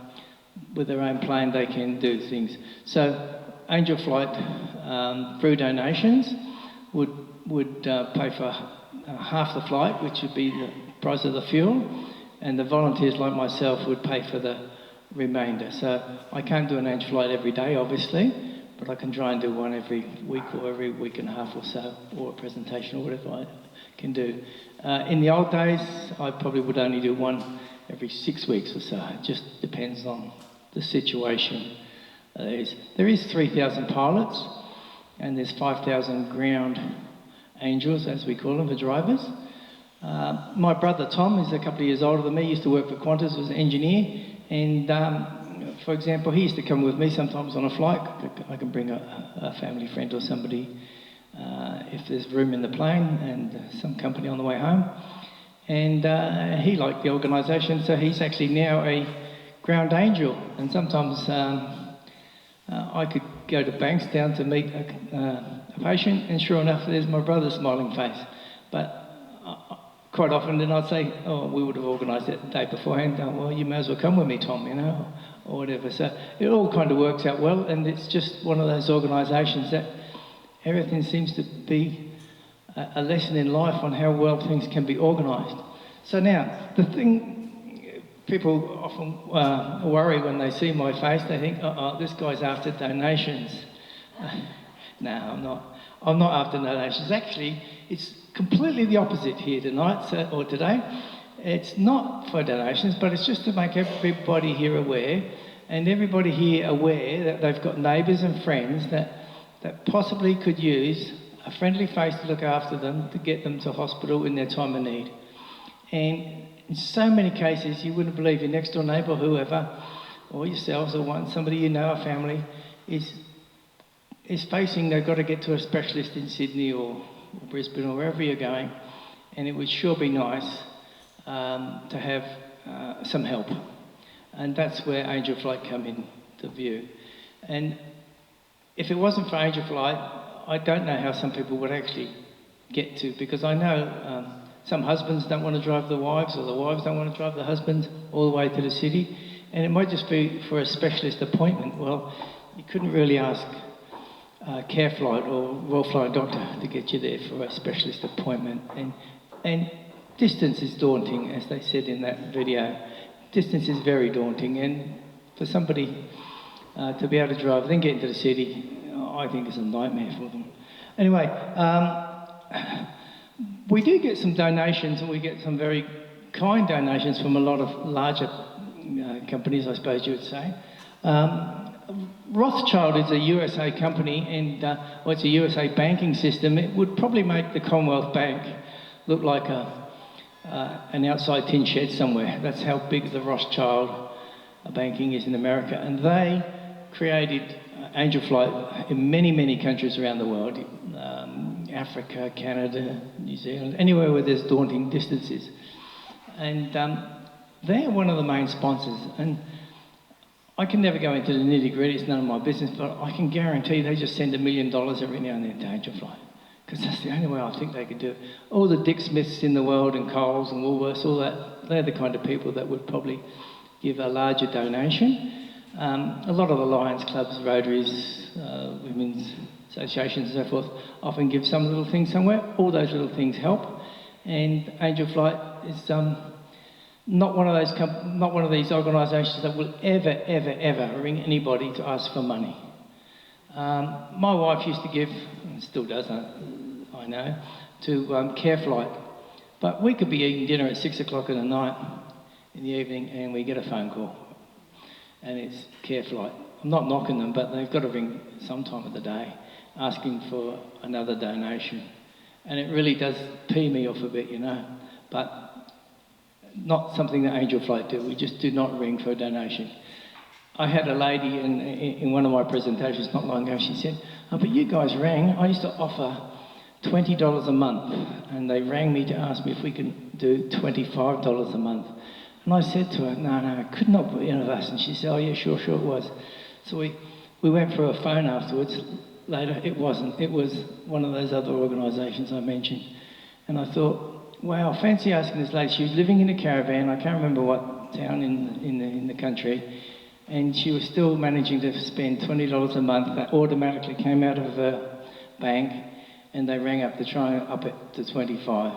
with their own plane they can do things. So Angel Flight, through donations, would pay for half the flight, which would be the price of the fuel, and the volunteers like myself would pay for the remainder. So I can't do an Angel Flight every day, obviously, but I can try and do one every week or every week and a half or so, or a presentation or whatever I can do. In the old days, I probably would only do one every 6 weeks or so. It just depends on the situation. There is 3,000 pilots, and there's 5,000 ground angels, as we call them, for drivers. My brother Tom is a couple of years older than me, used to work for Qantas, was an engineer, and for example, he used to come with me sometimes on a flight. I can bring a family friend or somebody if there's room in the plane and some company on the way home. And he liked the organisation, so he's actually now a ground angel. And sometimes I could go to Bankstown to meet a patient, and sure enough, there's my brother's smiling face. But quite often then I'd say, oh, we would have organised it the day beforehand. Well, you may as well come with me, Tom, you know, or whatever. So it all kind of works out well, and it's just one of those organisations that everything seems to be a lesson in life on how well things can be organised. So now, the thing people often worry when they see my face, they think, this guy's after donations. No, I'm not. I'm not after donations. Actually, it's completely the opposite here tonight, or today. It's not for donations, but it's just to make everybody here aware, and everybody here aware that they've got neighbours and friends that possibly could use a friendly face to look after them, to get them to hospital in their time of need. And in so many cases, you wouldn't believe your next door neighbour, whoever, or yourselves, or somebody you know, a family, is facing, they've got to get to a specialist in Sydney or Brisbane or wherever you're going, and it would sure be nice to have some help. And that's where Angel Flight come into view. And if it wasn't for Angel Flight, I don't know how some people would actually get to, because I know some husbands don't want to drive the wives, or the wives don't want to drive the husbands all the way to the city, and it might just be for a specialist appointment. Well, you couldn't really ask Careflight or Royal Flying Doctor to get you there for a specialist appointment. And distance is daunting, as they said in that video. Distance is very daunting, and for somebody to be able to drive, then get into the city, I think is a nightmare for them. Anyway, we do get some donations, and we get some very kind donations from a lot of larger companies, I suppose you would say. Rothschild is a USA company, and it's a USA banking system. It would probably make the Commonwealth Bank look like an outside tin shed somewhere. That's how big the Rothschild banking is in America. And they created Angel Flight in many, many countries around the world. Africa, Canada, New Zealand, anywhere where there's daunting distances. And they're one of the main sponsors. And I can never go into the nitty-gritty, it's none of my business, but I can guarantee they just send $1 million every now and then to Angel Flight, because that's the only way I think they could do it. All the Dick Smiths in the world, and Coles and Woolworths, all that, they're the kind of people that would probably give a larger donation. A lot of the Lions clubs, Rotaries, women's associations and so forth often give some little thing somewhere. All those little things help, and Angel Flight is not one of these organisations that will ever ring anybody to ask for money. My wife used to give, and still does, I know, to Careflight, but we could be eating dinner at 6 o'clock in the evening, and we get a phone call, and it's Careflight. I'm not knocking them, but they've got to ring some time of the day asking for another donation, and it really does pee me off a bit, you know, but not something that Angel Flight do. We just do not ring for a donation. I had a lady in one of my presentations not long ago, she said, but you guys rang. I used to offer $20 a month, and they rang me to ask me if we could do $25 a month. And I said to her, no, it could not be any of us. And she said, oh yeah, sure it was. So we went for a phone afterwards. Later, it wasn't. It was one of those other organisations I mentioned. And I thought, wow, fancy asking this lady. She was living in a caravan. I can't remember what town in the country, and she was still managing to spend $20 a month. That automatically came out of her bank, and they rang up to try and up it to 25.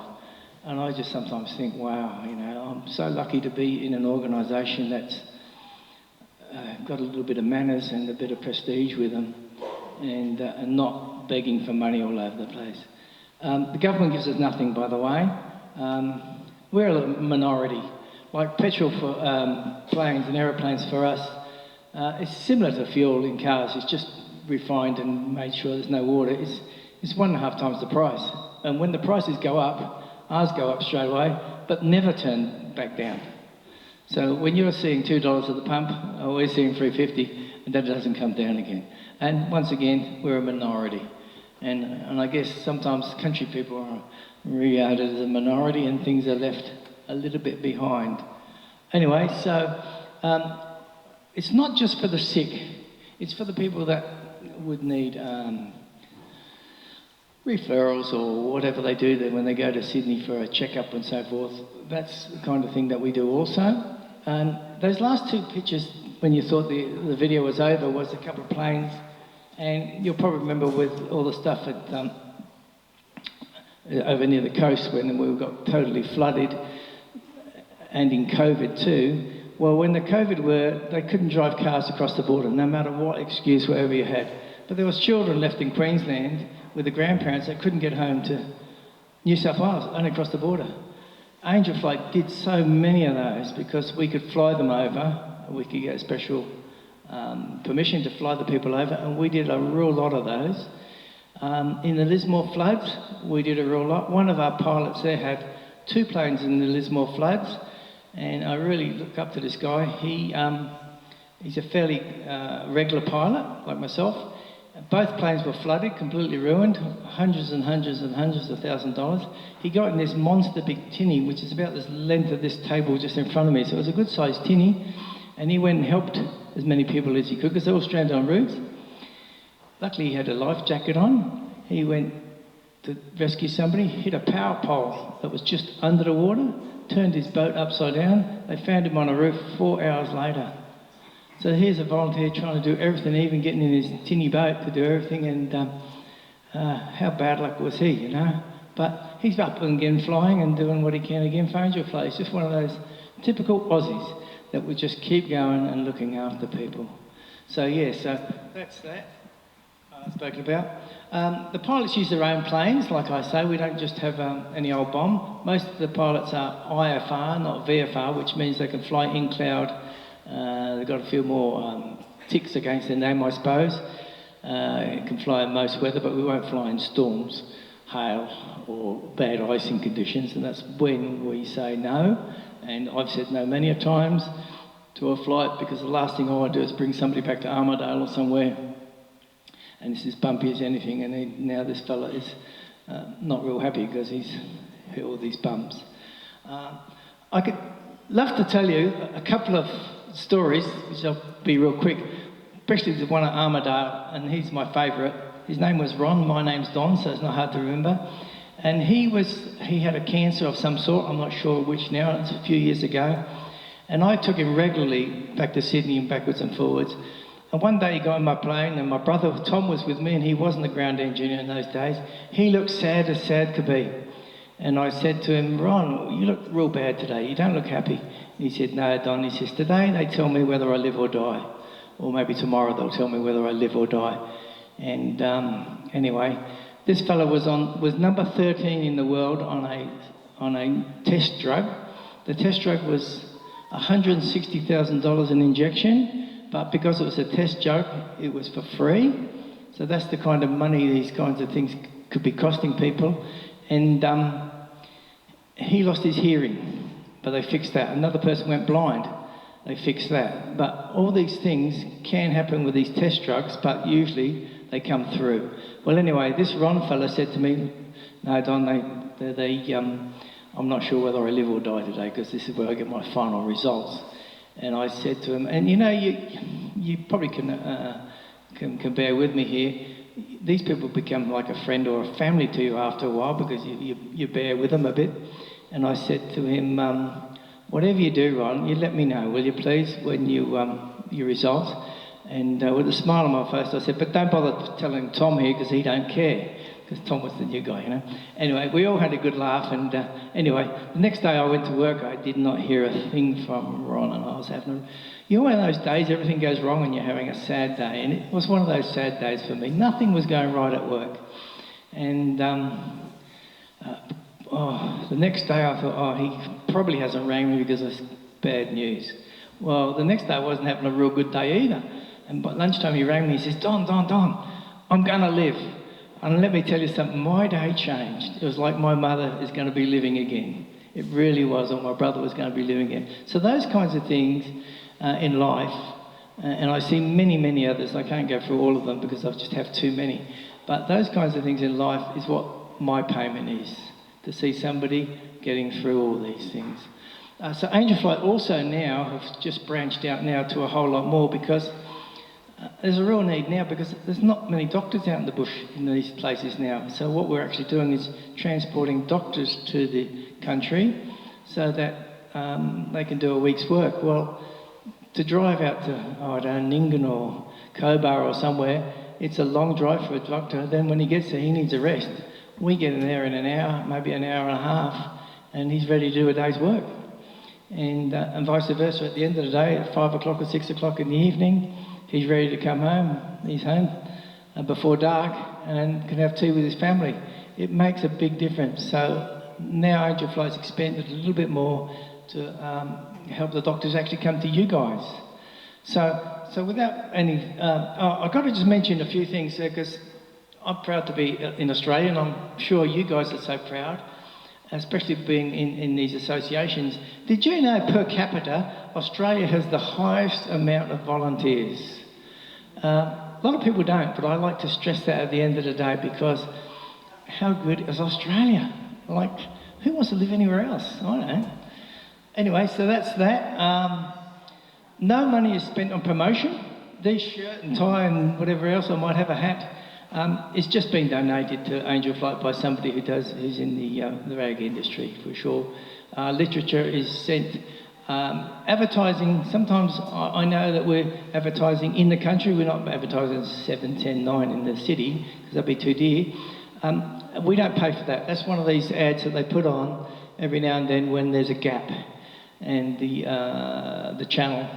And I just sometimes think, wow, you know, I'm so lucky to be in an organisation that's got a little bit of manners and a bit of prestige with them, and not begging for money all over the place. The government gives us nothing, by the way. We're a minority. Like petrol for planes and aeroplanes for us, It's similar to fuel in cars. It's just refined and made sure there's no water. It's 1.5 times the price. And when the prices go up, ours go up straight away, but never turn back down. So when you're seeing $2 at the pump, we're seeing $3.50, and that doesn't come down again. And once again, we're a minority. And I guess sometimes country people are regarded as a minority and things are left a little bit behind. Anyway, so it's not just for the sick, it's for the people that would need referrals or whatever they do when they go to Sydney for a checkup and so forth. That's the kind of thing that we do also. And those last two pictures, when you thought the video was over, was a couple of planes. And you'll probably remember with all the stuff at, over near the coast when we got totally flooded, and in COVID too. Well, when the COVID were, they couldn't drive cars across the border, no matter what excuse, whatever you had. But there was children left in Queensland with the grandparents that couldn't get home to New South Wales, only across the border. Angel Flight did so many of those because we could fly them over, we could get special permission to fly the people over, and we did a real lot of those. In the Lismore floods, we did a real lot. One of our pilots there had 2 planes in the Lismore floods, and I really look up to this guy. He's a fairly regular pilot, like myself. Both planes were flooded, completely ruined, hundreds and hundreds and hundreds of $1,000s. He got in this monster big tinny, which is about the length of this table just in front of me, so it was a good sized tinny, and he went and helped as many people as he could because they were stranded on roofs. Luckily he had a life jacket on. He went to rescue somebody, hit a power pole that was just under the water, turned his boat upside down. They found him on a roof 4 hours later. So here's a volunteer trying to do everything, even getting in his tinny boat to do everything, and how bad luck was he, you know? But he's up and again flying and doing what he can again for Angel Flight. It's just one of those typical Aussies that would just keep going and looking after people. So yeah, so that's that I spoke about. The pilots use their own planes, like I say. We don't just have any old bomb. Most of the pilots are IFR, not VFR, which means they can fly in cloud. They've got a few more ticks against their name, I suppose. It can fly in most weather, but we won't fly in storms, hail, or bad icing conditions, and that's when we say no. And I've said no many a times to a flight because the last thing I want to do is bring somebody back to Armidale or somewhere and it's as bumpy as anything, and now this fella is not real happy because he's hit all these bumps. I could love to tell you a couple of stories, which I'll be real quick, especially the one at Armidale, and he's my favourite. His name was Ron, my name's Don, so it's not hard to remember. And he had a cancer of some sort, I'm not sure which now, it's a few years ago. And I took him regularly back to Sydney and backwards and forwards. And one day he got on my plane and my brother Tom was with me, and he wasn't a ground engineer in those days. He looked sad as sad could be. And I said to him, Ron, you look real bad today, you don't look happy. And he said, no, Don, he says, today they tell me whether I live or die. Or maybe tomorrow they'll tell me whether I live or die. And anyway, this fella was number 13 in the world on a test drug. The test drug was $160,000 an injection, but because it was a test drug, it was for free. So that's the kind of money these kinds of things could be costing people. And he lost his hearing, but they fixed that. Another person went blind, they fixed that. But all these things can happen with these test drugs, but usually they come through. Well, anyway, this Ron fella said to me, no, Don, I'm not sure whether I live or die today because this is where I get my final results. And I said to him, and you know, you probably can bear with me here. These people become like a friend or a family to you after a while because you bear with them a bit. And I said to him, whatever you do, Ron, you let me know, will you please, when your results. And with a smile on my face, I said, but don't bother telling Tom here because he don't care. Because Tom was the new guy, you know. Anyway, we all had a good laugh. And anyway, the next day I went to work, I did not hear a thing from Ron. And I was having one of those days, everything goes wrong and you're having a sad day. And it was one of those sad days for me. Nothing was going right at work. And the next day I thought, he probably hasn't rang me because it's bad news. Well, the next day I wasn't having a real good day either. And by lunchtime he rang me, he says, Don, I'm going to live. And let me tell you something, my day changed. It was like my mother is going to be living again. It really was, or my brother was going to be living again. So those kinds of things in life, and I see many, many others. I can't go through all of them because I just have too many. But those kinds of things in life is what my payment is, to see somebody getting through all these things. So Angel Flight also now have just branched out now to a whole lot more because there's a real need now because there's not many doctors out in the bush in these places now. So what we're actually doing is transporting doctors to the country so that they can do a week's work. Well, to drive out to, Nyngan or Cobar or somewhere, it's a long drive for a doctor. Then when he gets there, he needs a rest. We get him there in an hour, maybe an hour and a half, and he's ready to do a day's work. And vice versa, at the end of the day, at 5 o'clock or 6 o'clock in the evening, he's ready to come home. He's home before dark and can have tea with his family. It makes a big difference. So now Angel Flight's expanded a little bit more to help the doctors actually come to you guys. So without any... I've got to just mention a few things there because I'm proud to be in Australia and I'm sure you guys are so proud, especially being in these associations. Did you know per capita, Australia has the highest amount of volunteers? A lot of people don't, but I like to stress that at the end of the day because how good is Australia? Like, who wants to live anywhere else? I don't know. Anyway, so that's that. No money is spent on promotion. This shirt and tie and whatever else, I might have a hat. It's just been donated to Angel Flight by somebody who's in the rag industry, for sure. Literature is sent. Advertising, sometimes I know that we're advertising in the country. We're not advertising 7, 10, 9 in the city, because that'd be too dear. We don't pay for that. That's one of these ads that they put on every now and then when there's a gap. And the channel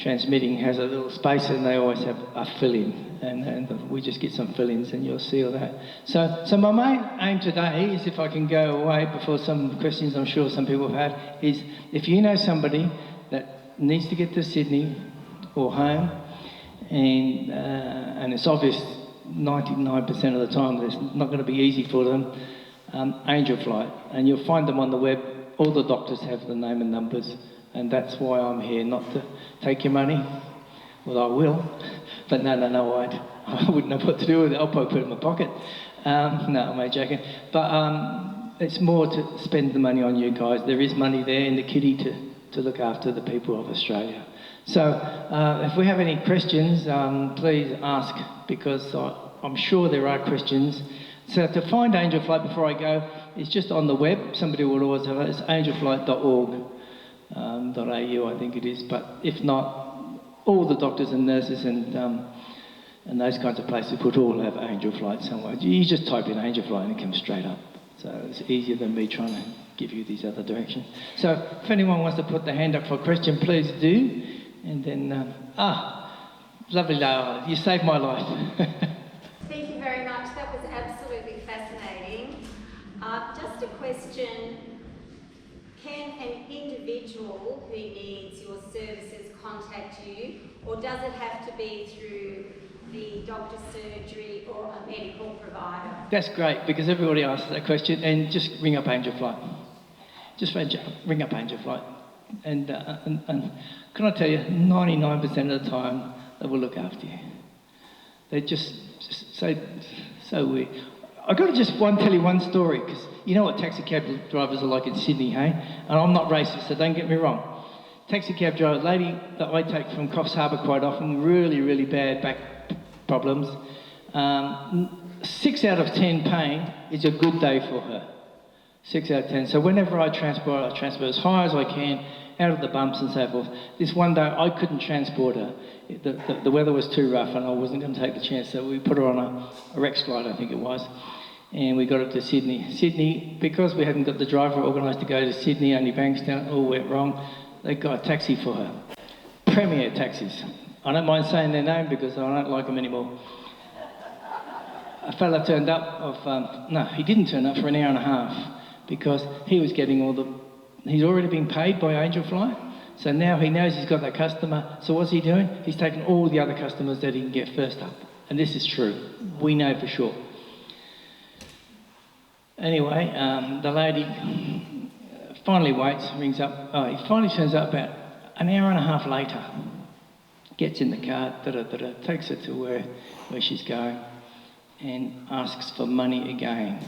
transmitting has a little space and they always have a fill-in. And we just get some fill-ins and you'll see all that. So my main aim today is, if I can go away before some questions I'm sure some people have had, is if you know somebody that needs to get to Sydney or home, and it's obvious 99% of the time it's not going to be easy for them, Angel Flight, and you'll find them on the web. All the doctors have the name and numbers, and that's why I'm here, not to take your money. Well, I will, but no, I wouldn't know what to do with it. I'll probably put it in my pocket. No, I'm only joking. But it's more to spend the money on you guys. There is money there in the kitty to look after the people of Australia. So if we have any questions, please ask, because I'm sure there are questions. So to find Angel Flight before I go, it's just on the web. Somebody will always have it. It's angelflight.org.au, I think it is. But if not, all the doctors and nurses and those kinds of places would all have Angel Flight somewhere. You just type in Angel Flight and it comes straight up. So it's easier than me trying to give you these other directions. So if anyone wants to put their hand up for a question, please do. And then, lovely Laura, you saved my life. Thank you very much. That was absolutely fascinating. Just a question. Can an individual who needs your services contact you, or does it have to be through the doctor's surgery or a medical provider? That's great, because everybody asks that question, and just ring up Angel Flight. Just ring up Angel Flight. And can I tell you, 99% of the time, they will look after you. They're just so weird. I've got to just tell you one story, because you know what taxi cab drivers are like in Sydney, hey? And I'm not racist, so don't get me wrong. Taxi cab driver, lady that I take from Coffs Harbour quite often, really, really bad back problems. 6 out of 10 paying is a good day for her. 6 out of 10. So whenever I transport as high as I can, out of the bumps and so forth. This one day I couldn't transport her. The weather was too rough and I wasn't going to take the chance, so we put her on a Rex flight, I think it was, and we got her to Sydney. Sydney, because we hadn't got the driver organised to go to Sydney, only Bankstown, all went wrong, they got a taxi for her. Premier Taxis. I don't mind saying their name because I don't like them anymore. A fella turned up no, he didn't turn up for an hour and a half because he was getting he'd already been paid by Angel Flight, So now he knows he's got that customer. So what's he doing? He's taking all the other customers that he can get first up. And this is true. We know for sure. Anyway, the lady finally waits, rings up. He finally turns up about an hour and a half later. Gets in the car, takes her to where she's going and asks for money again.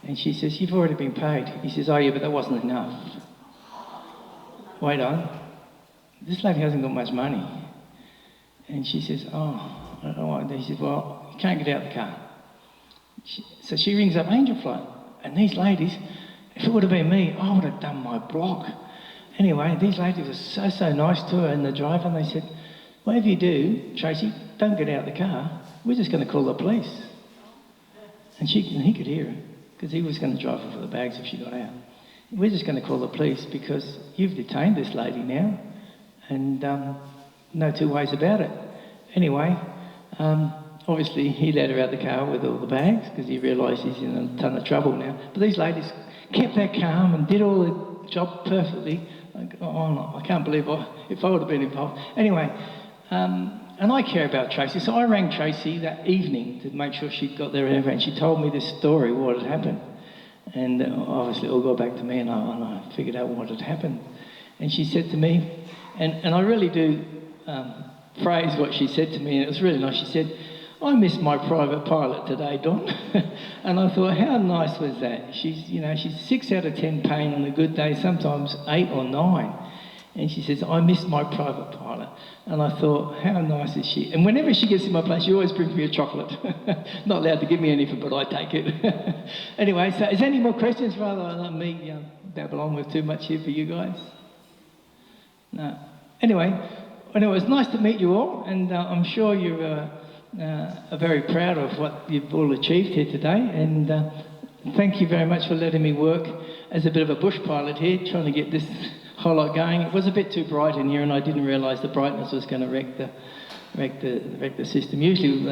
And she says, "You've already been paid." He says, "Oh yeah, but that wasn't enough." Wait on. This lady hasn't got much money. And she says, "Oh, I don't know what." He says, "Well, you can't get out of the car." So she rings up Angel Flight. And these ladies, if it would have been me, I would have done my block. Anyway, these ladies were so nice to her and the driver, and they said, "Whatever you do, Tracy, don't get out of the car. We're just going to call the police." And he could hear her, because he was going to drive her for the bags if she got out. "We're just going to call the police because you've detained this lady now, and no two ways about it." Anyway, obviously he let her out the car with all the bags because he realised he's in a ton of trouble now. But these ladies kept that calm and did all the job perfectly. I can't believe if I would have been involved. Anyway, and I care about Tracy, so I rang Tracy that evening to make sure she'd got there and she told me this story, what had happened. And obviously it all got back to me, and I figured out what had happened. And she said to me, and I really do phrase what she said to me, and it was really nice. She said, "I missed my private pilot today, Don." And I thought, how nice was that? She's 6 out of 10 pain on a good day, sometimes 8 or 9. And she says, "I missed my private pilot." And I thought, how nice is she? And whenever she gets in my place, she always brings me a chocolate. Not allowed to give me anything, but I take it. Anyway, so is there any more questions rather than me babble on with too much here for you guys? No. Anyway, it was nice to meet you all, and I'm sure you're very proud of what you've all achieved here today. And thank you very much for letting me work as a bit of a bush pilot here, trying to get this whole lot going. It was a bit too bright in here, and I didn't realise the brightness was going to wreck the system. Usually,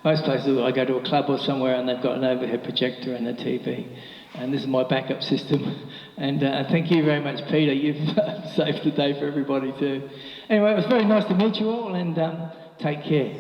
most places I go to a club or somewhere and they've got an overhead projector and a TV, and this is my backup system. And thank you very much, Peter. You've saved the day for everybody too. Anyway, it was very nice to meet you all, and take care.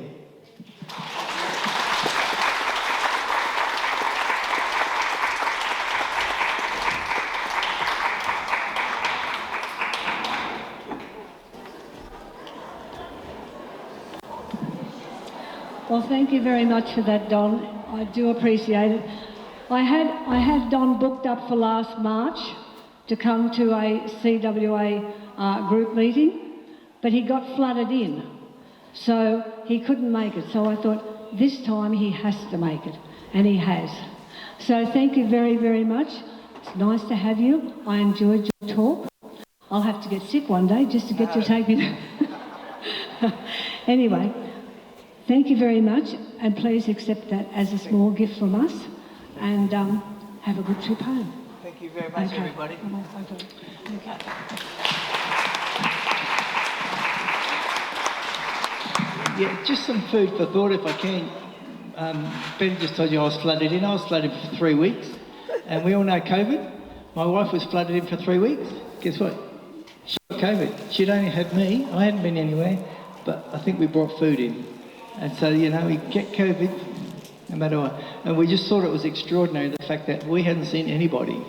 Well, thank you very much for that, Don. I do appreciate it. I had Don booked up for last March to come to a CWA group meeting, but he got flooded in, so he couldn't make it. So I thought this time he has to make it, and he has. So thank you very, very much. It's nice to have you. I enjoyed your talk. I'll have to get sick one day just to get to take me. Anyway. Thank you very much, and please accept that as a small gift from us, and have a good trip home. Thank you very much, everybody. Okay. Yeah, just some food for thought if I can. Ben just told you I was flooded in. I was flooded for 3 weeks, and we all know COVID. My wife was flooded in for 3 weeks. Guess what? She got COVID. She'd only had me. I hadn't been anywhere, but I think we brought food in. And so, we get COVID no matter what. And we just thought it was extraordinary, the fact that we hadn't seen anybody.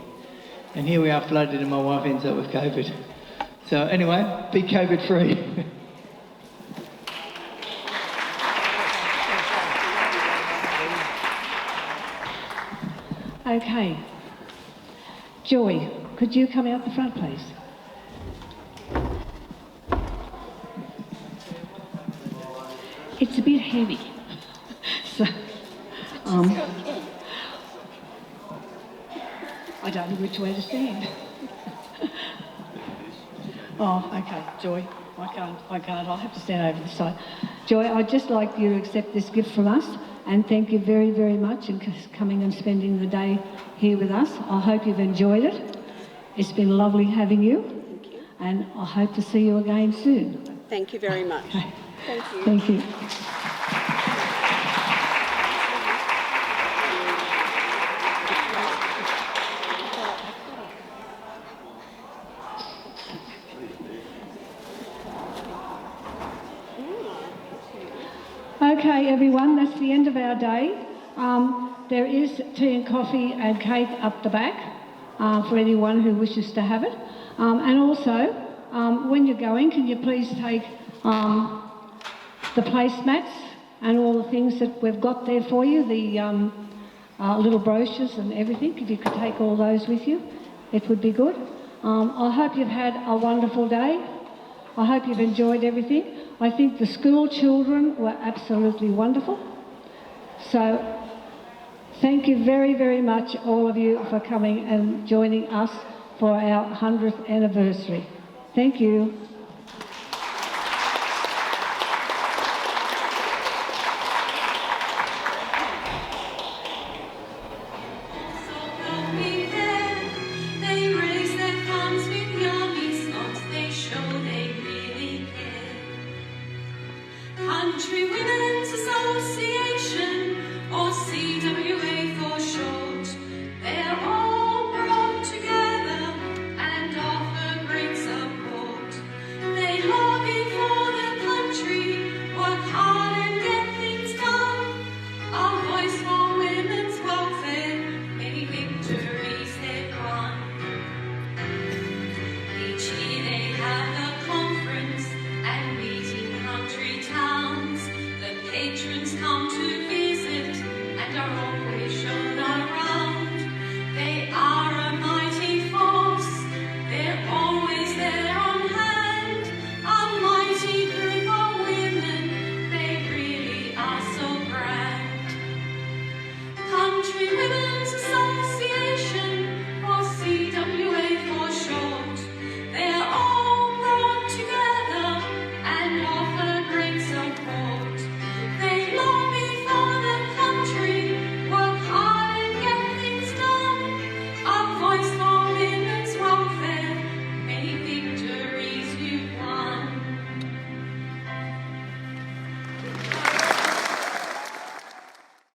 And here we are flooded and my wife ends up with COVID. So anyway, be COVID free. Okay. Joy, could you come out the front, please? It's a bit heavy, so I don't know which way to stand. Oh, okay, Joy, I can't. I'll have to stand over the side. Joy, I'd just like you to accept this gift from us, and thank you very, very much for coming and spending the day here with us. I hope you've enjoyed it. It's been lovely having you. Thank you. And I hope to see you again soon. Thank you very much. Okay. Thank you. Thank you. Okay, everyone, that's the end of our day. There is tea and coffee and cake up the back for anyone who wishes to have it. And also, when you're going, can you please take the placemats and all the things that we've got there for you, the little brochures and everything. If you could take all those with you, it would be good. I hope you've had a wonderful day. I hope you've enjoyed everything. I think the school children were absolutely wonderful. So thank you very, very much, all of you, for coming and joining us for our 100th anniversary. Thank you.